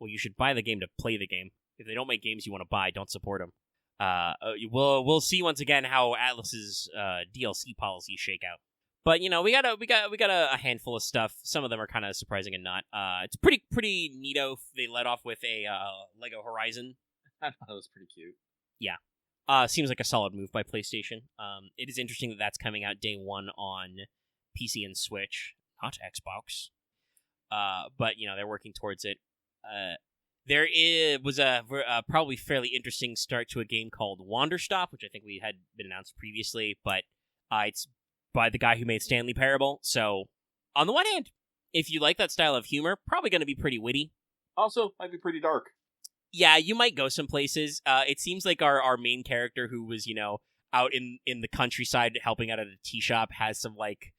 Well, you should buy the game to play the game. If they don't make games you want to buy, don't support them. We'll see once again how Atlus's DLC policies shake out. But we got a handful of stuff. Some of them are kind of surprising and not. It's pretty neato. They let off with a Lego Horizon. I thought it was pretty cute. Yeah. Seems like a solid move by PlayStation. It is interesting that that's coming out day one on PC and Switch, not Xbox. But they're working towards it. There was a probably fairly interesting start to a game called Wanderstop, which I think we had been announced previously, but it's by the guy who made Stanley Parable. So, on the one hand, if you like that style of humor, probably going to be pretty witty. Also, might be pretty dark. Yeah, you might go some places. It seems like our main character, who was, out in the countryside helping out at a tea shop, has some, like,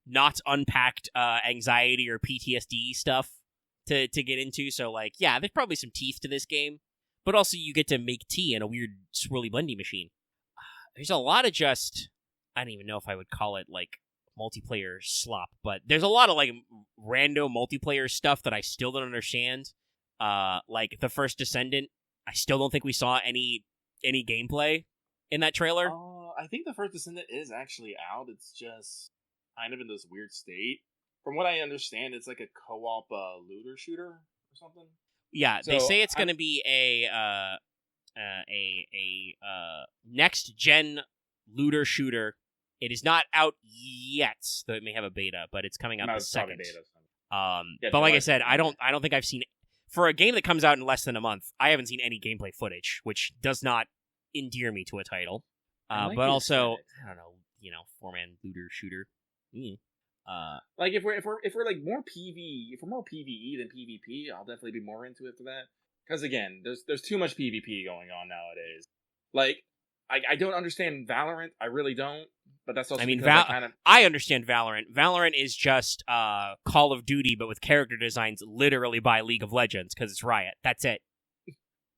not unpacked anxiety or PTSD stuff to get into. So, like, yeah, there's probably some teeth to this game. But also, you get to make tea in a weird swirly blendy machine. There's a lot of just, I don't even know if I would call it, like, multiplayer slop, but there's a lot of, like, random multiplayer stuff that I still don't understand. Like, the first Descendant, I still don't think we saw any gameplay in that trailer. I think the first Descendant is actually out. It's just kind of in this weird state. From what I understand, it's like a co-op looter shooter or something. Yeah, So they say it's going to be a next gen looter shooter. It is not out yet, though it may have a beta, but it's coming out the second. But like I said, I don't think I've seen, for a game that comes out in less than a month, I haven't seen any gameplay footage, which does not endear me to a title. But also, I don't know, 4-man looter shooter. Like if we're like more if we're more PvE than PvP, I'll definitely be more into it for that. Because again, there's too much PvP going on nowadays. Like, I don't understand Valorant. I really don't. But that's also I understand Valorant. Valorant is just Call of Duty, but with character designs literally by League of Legends, because it's Riot. That's it.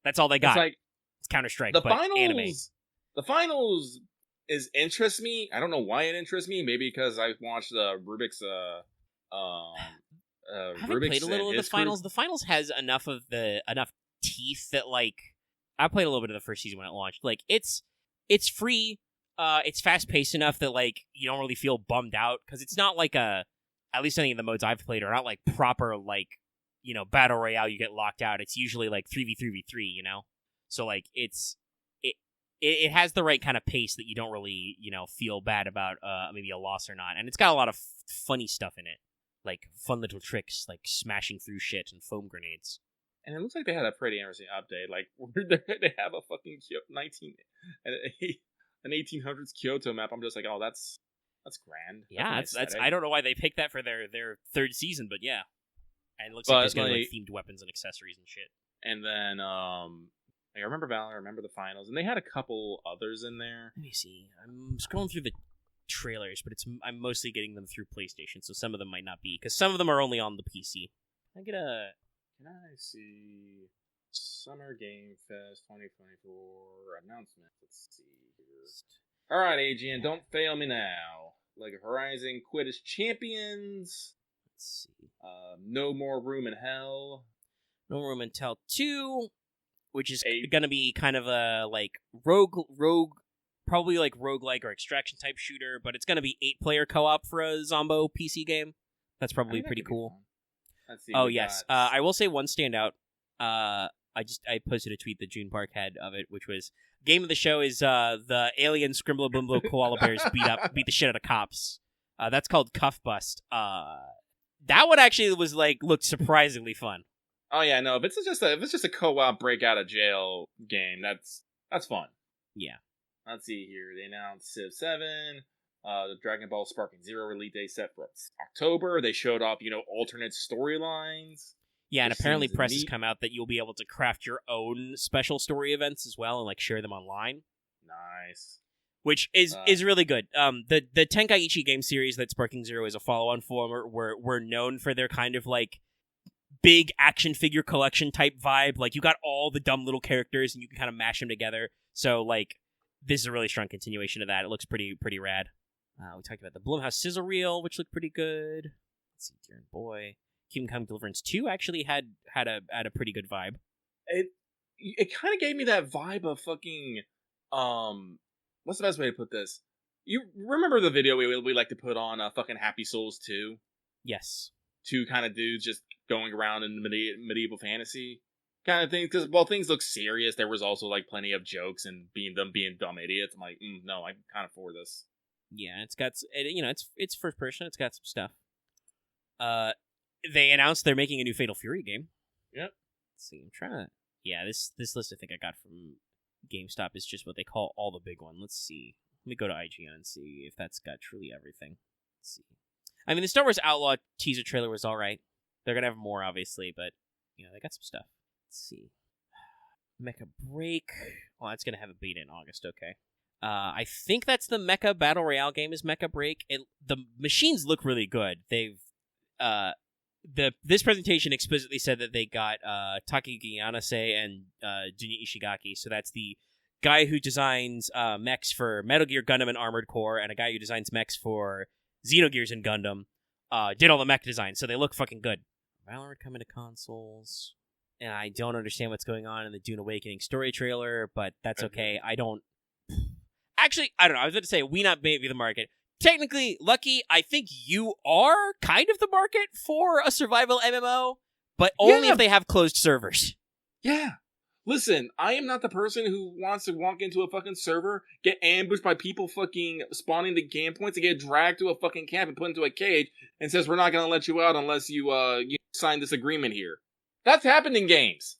That's all they got. It's Counter-Strike, but anime. The finals interests me. I don't know why it interests me. Maybe because I watched Rubik's. I haven't played a little of the finals. The finals has enough teeth that, like, I played a little bit of the first season when it launched. Like, it's free. It's fast paced enough that, like, you don't really feel bummed out, because it's not like at least any of the modes I've played are not like proper, like, battle royale. You get locked out. It's usually like 3v3v3. So, like, it has the right kind of pace that you don't really feel bad about maybe a loss or not, and it's got a lot of funny stuff in it, like fun little tricks like smashing through shit and foam grenades. And it looks like they had a pretty interesting update. Like, they have a fucking an 1800s Kyoto map. I'm just like, oh, that's grand. Yeah, that's I don't know why they picked that for their third season, but yeah. And it looks like there's gonna be themed weapons and accessories and shit. And then I remember Valorant, I remember the finals, and they had a couple others in there. Let me see. I'm scrolling through the trailers, but I'm mostly getting them through PlayStation, so some of them might not be, because some of them are only on the PC. Can I see Summer Game Fest 2024 announcement? Let's see here. All right, Adrian, don't fail me now. Like Horizon Quidditch Champions. Let's see. No More Room in Hell. No Room in Hell 2, which is going to be kind of a, like, rogue, probably like roguelike or extraction type shooter, but it's going to be 8-player co-op for a Zombo PC game. That's probably pretty cool. Oh, yes. I will say one standout. I posted a tweet that June Park had of it, which was, game of the show is the alien Scrimblow Blimblow koala bears beat the shit out of cops. That's called Cuff Bust. That one actually was looked surprisingly fun. Oh yeah, no. If it's just a co-op break out of jail game, that's fun. Yeah. Let's see here. They announced Civ 7. The Dragon Ball Sparking Zero release date set for October. They showed off, alternate storylines. Yeah, and apparently press has come out that you'll be able to craft your own special story events as well and share them online. Nice. Which is really good. The Tenkaichi game series that Sparking Zero is a follow-on for were known for their kind of big action figure collection type vibe. You got all the dumb little characters and you can kind of mash them together. So this is a really strong continuation of that. It looks pretty rad. We talked about the Blumhouse Sizzle Reel, which looked pretty good. Let's see, Dear Boy. Kingdom Come Deliverance 2 actually had a pretty good vibe. It kind of gave me that vibe of fucking what's the best way to put this? You remember the video we like to put on fucking Happy Souls 2? Yes. Two kind of dudes just going around in medieval fantasy kind of thing. Because while things look serious, there was also plenty of jokes and being dumb idiots. I'm no, I'm kind of for this. Yeah, it's got it's first person. It's got some stuff. They announced they're making a new Fatal Fury game. Yep. Let's see, I'm trying to. Yeah, this list I think I got from GameStop is just what they call all the big one. Let's see. Let me go to IGN and see if that's got truly everything. Let's see. I mean, the Star Wars Outlaw teaser trailer was all right. They're gonna have more, obviously, but they got some stuff. Let's see. Mecha Break. Well, that's gonna have a beta in August. Okay. I think that's the Mecha Battle Royale game is Mecha Break. The machines look really good. They've this presentation explicitly said that they got Takagi Yanase and Junya Ishigaki. So that's the guy who designs mechs for Metal Gear Gundam and Armored Core, and a guy who designs mechs for Xenogears and Gundam. Did all the mech design, so they look fucking good. Valorant coming to consoles. And I don't understand what's going on in the Dune Awakening story trailer, but that's okay. I don't know. I don't know. I was about to say, we not maybe the market. Technically, Lucky, I think you are kind of the market for a survival MMO, but only if they have closed servers. Yeah. Listen, I am not the person who wants to walk into a fucking server, get ambushed by people fucking spawning the game points, and get dragged to a fucking camp and put into a cage, and says, we're not going to let you out unless you sign this agreement here. That's happened in games.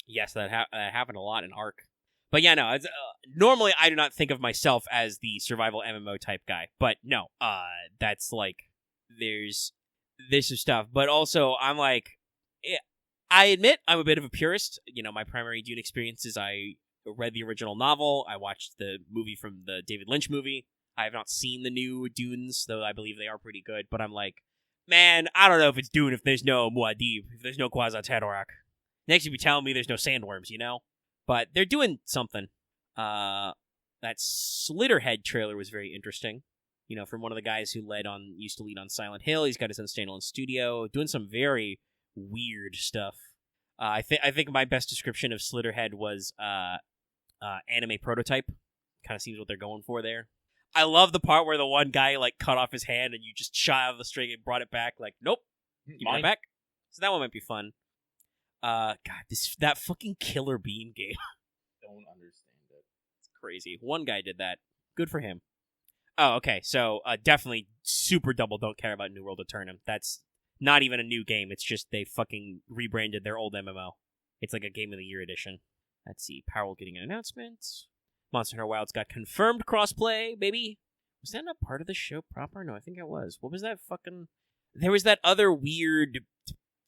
Yes, that happened a lot in Ark. But yeah, no, it's, normally I do not think of myself as the survival MMO type guy. But no, that's there's some stuff. But also, I'm I admit I'm a bit of a purist. My primary Dune experience is I read the original novel. I watched the movie from the David Lynch movie. I have not seen the new Dunes, though I believe they are pretty good. But I'm man, I don't know if it's Dune if there's no Muad'Dib, if there's no Quasar-Tadorak. Next, you'd be telling me there's no sandworms, But they're doing something. That Slitterhead trailer was very interesting. From one of the guys who used to lead on Silent Hill. He's got his own standalone studio, doing some very weird stuff. I think my best description of Slitterhead was anime prototype. Kind of seems what they're going for there. I love the part where the one guy cut off his hand and you just shot out of the string and brought it back. Nope, give it back. So that one might be fun. God, that fucking Killer Bean game. Don't understand it. It's crazy. One guy did that. Good for him. Oh, okay. So definitely super double don't care about New World Eternum. That's not even a new game. It's just they fucking rebranded their old MMO. It's like a Game of the Year edition. Let's see. Powell getting an announcement. Monster Hunter Wilds got confirmed crossplay, baby. Was that not part of the show proper? No, I think it was. What was that fucking... There was that other weird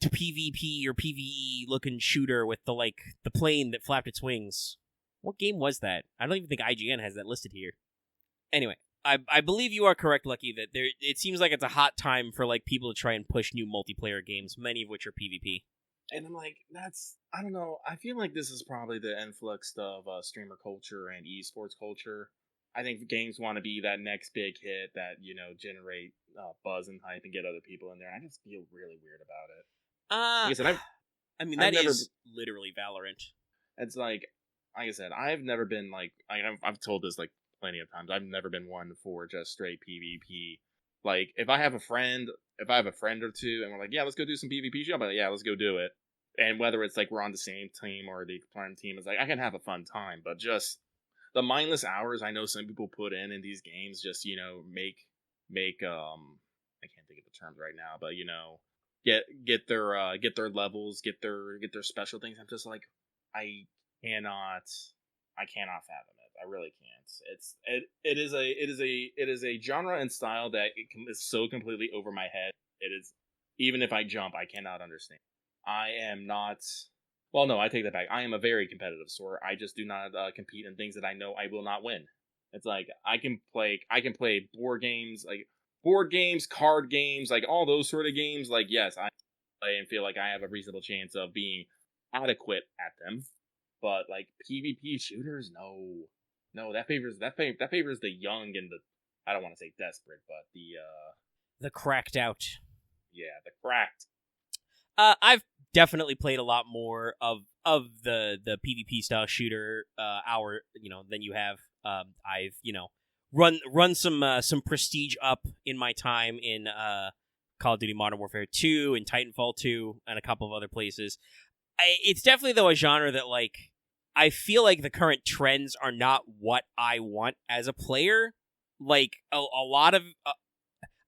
PvP or PvE looking shooter with the plane that flapped its wings. What game was that? I don't even think IGN has that listed here. Anyway, I believe you are correct, Lucky, that it seems like it's a hot time for people to try and push new multiplayer games, many of which are PvP. And I'm I don't know, I feel like this is probably the influx of streamer culture and esports culture. I think games want to be that next big hit that, generate buzz and hype and get other people in there. I just feel really weird about it. That is literally Valorant. It's like I said, I've never been I've told this plenty of times. I've never been one for just straight PvP. If I have a friend or two, and we're yeah, let's go do some PvP, I'll be yeah, let's go do it. And whether it's we're on the same team or the opponent team, it's I can have a fun time. But just the mindless hours I know some people put in these games, just make make I can't think of the terms right now, but get their levels, get their special things. I'm just like, I cannot fathom it. I really can't. It is a genre and style that is so completely over my head. It is, even if I jump, I cannot understand. I am not. Well, no, I take that back. I am a very competitive sort. I just do not compete in things that I know I will not win. It's like I can play board games, card games, like all those sort of games. Like, yes, I play and feel like I have a reasonable chance of being adequate at them. But like PvP shooters, no, that favors the young and the, I don't want to say desperate, but the cracked out. Yeah, the cracked. I've definitely played a lot more of the PvP style shooter than you have. I've run some prestige up in my time in Call of Duty Modern Warfare 2 and Titanfall 2 and a couple of other places. It's definitely though a genre that like I feel like the current trends are not what I want as a player. Like a lot of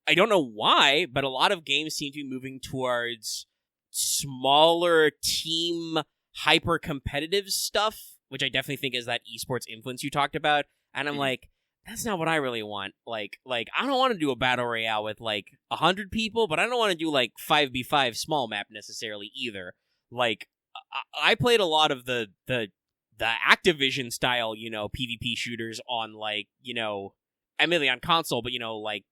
I don't know why, but a lot of games seem to be moving towards smaller team hyper competitive stuff, which I definitely think is that esports influence you talked about. And I'm like, that's not what I really want. Like I don't want to do a battle royale with like 100 people, but I don't want to do like 5v5 small map necessarily either. Like I played a lot of the Activision style, PvP shooters on like, admittedly on console, but like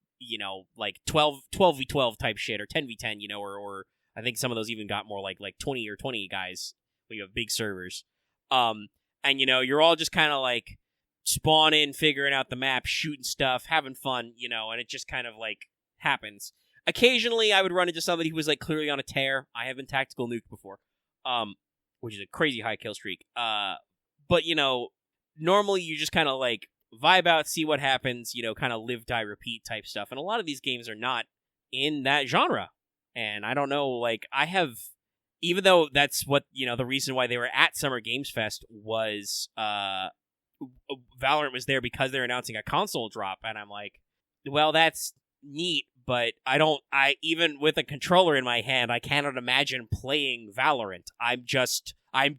12v12 type shit or 10v10, or I think some of those even got more like 20 or 20 guys when you have big servers. And you're all just kind of like spawning, figuring out the map, shooting stuff, having fun, and it just kind of like happens. Occasionally I would run into somebody who was like clearly on a tear. I have been tactical nuked before. Which is a crazy high kill streak. But normally you just kind of like vibe out, see what happens, kind of live, die, repeat type stuff. And a lot of these games are not in that genre. And I don't know, like I have, even though that's what, the reason why they were at Summer Games Fest was, Valorant was there because they're announcing a console drop. And I'm like, well, that's neat, but I even with a controller in my hand, I cannot imagine playing Valorant. I'm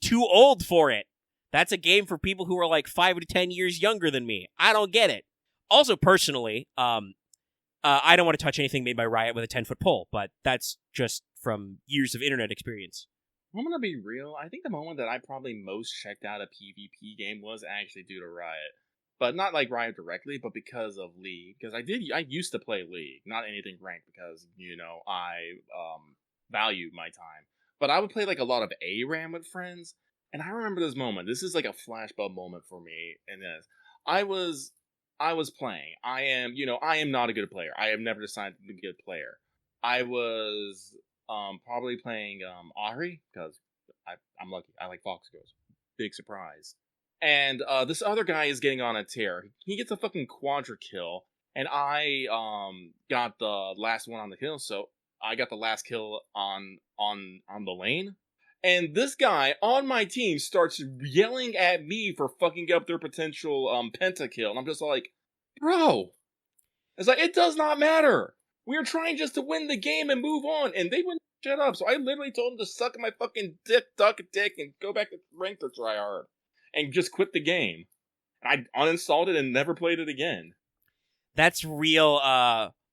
too old for it. That's a game for people who are like 5 to 10 years younger than me. I don't get it. Also, personally, I don't want to touch anything made by Riot with a 10-foot pole, but that's just from years of internet experience. I'm gonna be real. I think the moment that I probably most checked out a PvP game was actually due to Riot. But not like Riot directly, but because of League. Because I used to play League, not anything ranked, because, I value my time. But I would play like a lot of ARAM with friends, and I remember this moment. This is like a flashbulb moment for me, and this. I was playing. I am not a good player. I have never decided to be a good player. I was probably playing Ahri, because I'm lucky. I like Fox Girls. Big surprise. And this other guy is getting on a tear. He gets a fucking quadra kill, and I got the last one on the kill, so I got the last kill on the lane. And this guy on my team starts yelling at me for fucking up their potential pentakill. And I'm just like, bro. It's like, it does not matter. We are trying just to win the game and move on. And they wouldn't shut up. So I literally told him to suck my fucking dick, duck a dick, and go back to ranked or try hard. And just quit the game. And I uninstalled it and never played it again. That's real,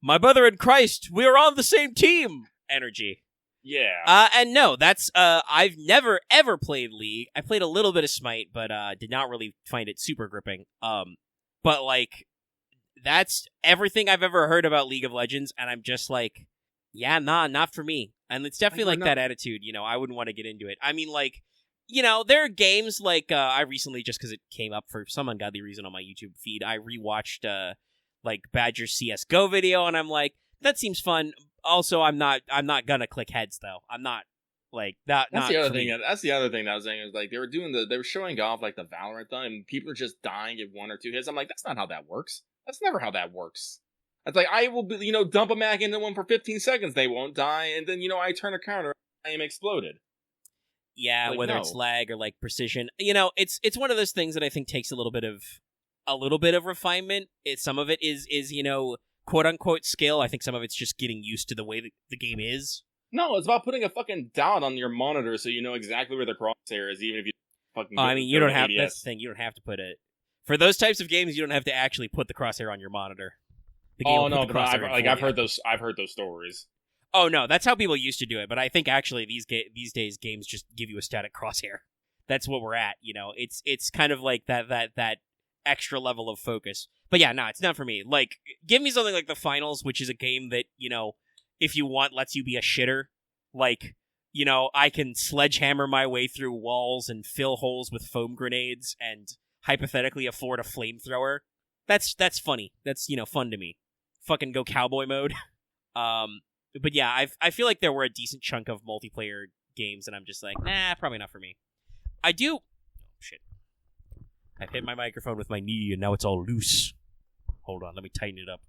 my brother in Christ, we are on the same team energy. Yeah. And no, that's, I've never ever played League. I played a little bit of Smite, but, did not really find it super gripping. But like, that's everything I've ever heard about League of Legends, and I'm just like, yeah, nah, not for me. And it's definitely like that attitude, I wouldn't want to get into it. I mean, like, there are games like, I recently, just because it came up for some ungodly reason on my YouTube feed, I rewatched, like, Badger's CSGO video, and I'm like, that seems fun. Also, I'm not gonna click heads, though. I'm not, like, that's the other thing. That's the other thing that I was saying, is like, they were showing off, like, the Valorant thing, and people are just dying at 1 or 2 hits. I'm like, that's not how that works. That's never how that works. It's like, I will, dump a mag into one for 15 seconds, they won't die, and then, I turn a counter, I am exploded. Yeah, like, whether it's lag or like precision, it's one of those things that I think takes a little bit of refinement. Some of it is quote-unquote skill. I think some of it's just getting used to the way the game is. No, it's about putting a fucking dot on your monitor so you know exactly where the crosshair is, even if you fucking. I mean, you don't have. That's the thing. You don't have to put it for those types of games. You don't have to actually put the crosshair on your monitor. The game no, but I've heard those. I've heard those stories. Oh no, that's how people used to do it. But I think actually these days games just give you a static crosshair. That's what we're at. You know, it's kind of like that extra level of focus. But yeah, no, it's not for me. Like, give me something like the Finals, which is a game that, you know, if you want, lets you be a shitter. Like, you know, I can sledgehammer my way through walls and fill holes with foam grenades and hypothetically afford a flamethrower. That's funny. That's, you know, fun to me. Fucking go cowboy mode. But yeah, I feel like there were a decent chunk of multiplayer games, and I'm just like, nah, probably not for me. I do... Oh, shit. I've hit my microphone with my knee, and now it's all loose. Hold on, let me tighten it up.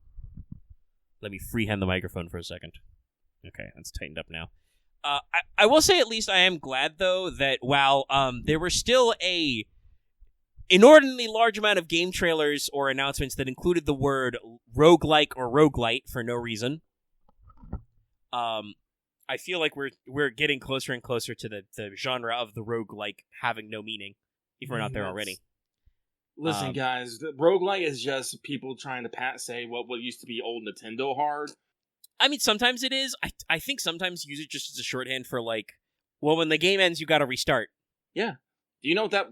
Let me freehand the microphone for a second. Okay, that's tightened up now. I will say at least I am glad, though, that while there were still a inordinately large amount of game trailers or announcements that included the word roguelike or roguelite for no reason, I feel like we're getting closer and closer to the genre of the roguelike having no meaning, if we're not there already. Listen, guys, the roguelike is just people trying to say what used to be old Nintendo hard. I mean, sometimes it is. I think sometimes use it just as a shorthand for, like, well, when the game ends, you gotta restart. Yeah. Do you know what that...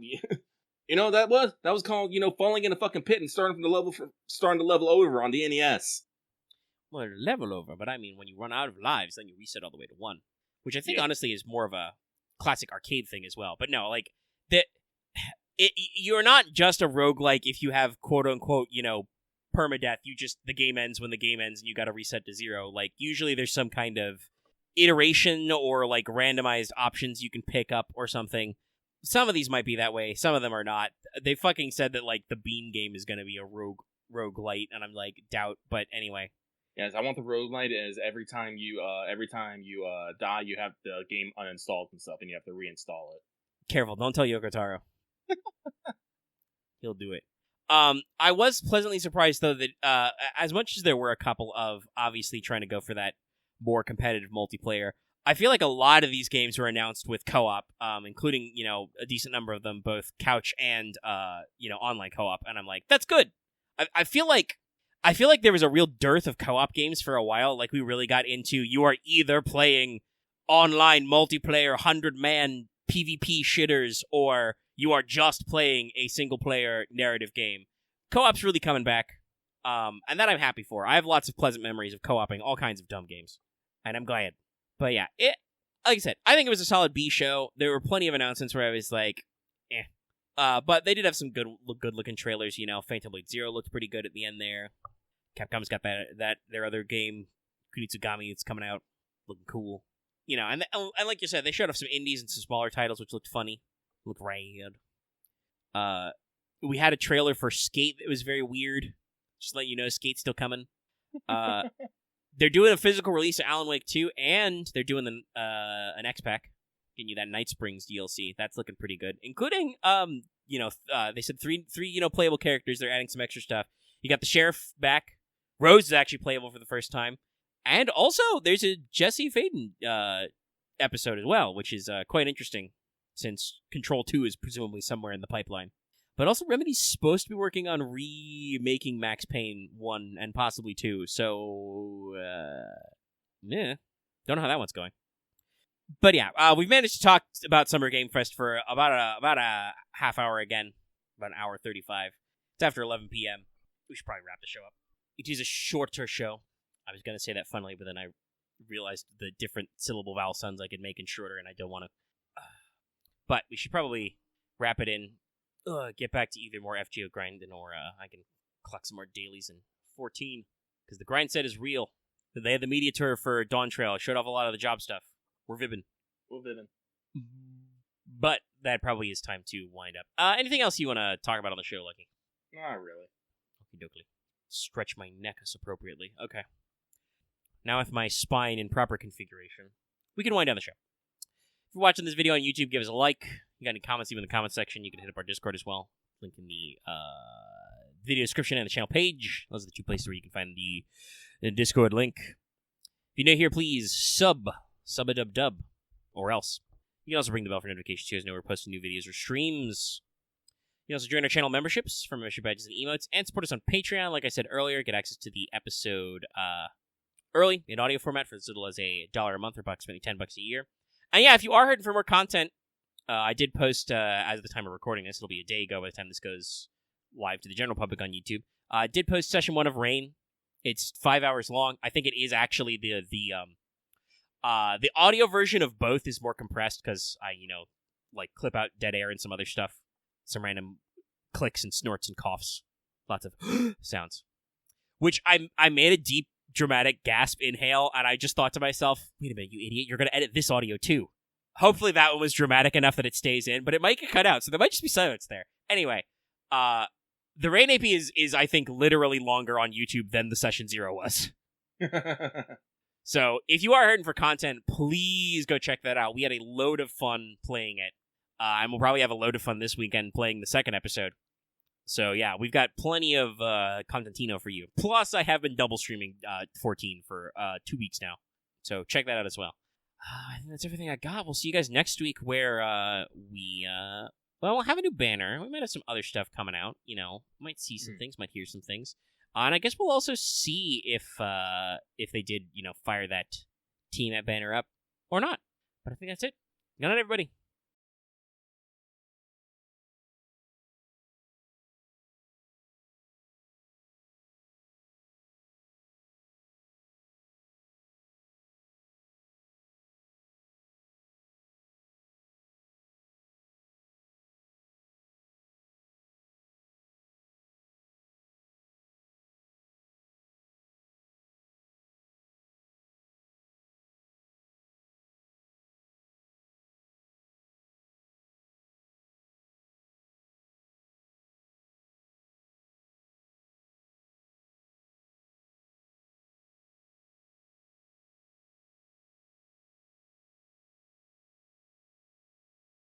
You know what that was? That was called, you know, falling in a fucking pit and starting to level over on the NES. Well, level over, but I mean, when you run out of lives, then you reset all the way to 1. Which I think, honestly, is more of a classic arcade thing as well. But no, like, you're not just a roguelike if you have quote-unquote, you know, permadeath. The game ends when the game ends and you gotta reset to 0. Like, usually there's some kind of iteration or, like, randomized options you can pick up or something. Some of these might be that way, some of them are not. They fucking said that, like, the Bean game is gonna be a roguelite, and I'm like, doubt, but anyway. Yes, I want the roguelite is every time you die, you have the game uninstalled and stuff, and you have to reinstall it. Careful, don't tell Yoko Taro. He'll do it. I was pleasantly surprised, though, that as much as there were a couple of obviously trying to go for that more competitive multiplayer, I feel like a lot of these games were announced with co-op, including, you know, a decent number of them, both couch and, you know, online co-op, and I'm like, that's good. I feel like there was a real dearth of co-op games for a while. Like, we really got into, you are either playing online multiplayer 100-man PvP shitters, or you are just playing a single-player narrative game. Co-op's really coming back, and that I'm happy for. I have lots of pleasant memories of co-oping all kinds of dumb games, and I'm glad. But yeah, like I said, I think it was a solid B show. There were plenty of announcements where I was like, eh. But they did have some good-looking trailers, you know. Phantom Blade Zero looked pretty good at the end there. Capcom's got that their other game, Kunitsugami, that's coming out, looking cool. You know, and like you said, they showed off some indies and some smaller titles, which looked funny. Looked rad. We had a trailer for Skate that was very weird. Just letting you know, Skate's still coming. They're doing a physical release of Alan Wake 2, and they're doing an X-Pack, getting you that Night Springs DLC. That's looking pretty good, including you know, they said three you know, playable characters. They're adding some extra stuff. You got the sheriff back. Rose is actually playable for the first time. And also, there's a Jesse Faden episode as well, which is quite interesting, since Control 2 is presumably somewhere in the pipeline. But also, Remedy's supposed to be working on remaking Max Payne 1 and possibly 2, so... yeah. Don't know how that one's going. But yeah, we've managed to talk about Summer Game Fest for about a half hour again. About an hour 35. It's after 11 p.m. We should probably wrap the show up. It is a shorter show. I was going to say that funnily, but then I realized the different syllable vowel sounds I could make in shorter, and I don't want to. But we should probably wrap it in. Get back to either more FGO grinding, or I can collect some more dailies in 14. Because the grind set is real. They had the media tour for Dawn Trail. It showed off a lot of the job stuff. We're vibbing. But that probably is time to wind up. Anything else you want to talk about on the show, Lucky? Not really. Okie dokie. Stretch my neck appropriately. Okay. Now with my spine in proper configuration, we can wind down the show. If you're watching this video on YouTube, give us a like. You got any comments, leave in the comment section. You can hit up our Discord as well. Link in the video description and the channel page. Those are the two places where you can find the Discord link. If you're new here, please sub a dub, or else. You can also ring the bell for notifications so you guys know we're posting new videos or streams. You can also join our channel memberships for membership badges and emotes, and support us on Patreon. Like I said earlier, get access to the episode early in audio format for as little as $1 a month or approximately $10 a year. And yeah, if you are hurting for more content, I did post, as of the time of recording this, it'll be a day ago by the time this goes live to the general public on YouTube. I did post session 1 of Rain. It's 5 hours long. I think it is actually the audio version of both is more compressed because I, clip out dead air and some other stuff. Some random clicks and snorts and coughs. Lots of sounds. Which I made a deep, dramatic gasp inhale, and I just thought to myself, wait a minute, you idiot, you're going to edit this audio too. Hopefully that one was dramatic enough that it stays in, but it might get cut out, so there might just be silence there. Anyway, the Rain AP is, I think, literally longer on YouTube than the Session 0 was. So, if you are hurting for content, please go check that out. We had a load of fun playing it. And we'll probably have a load of fun this weekend playing the second episode. So, yeah, we've got plenty of contentino for you. Plus, I have been double streaming 14 for 2 weeks now. So, check that out as well. I think that's everything I got. We'll see you guys next week where we'll have a new banner. We might have some other stuff coming out. Might see some things, might hear some things. And I guess we'll also see if they did, fire that team at banner up or not. But I think that's it. Good night, everybody.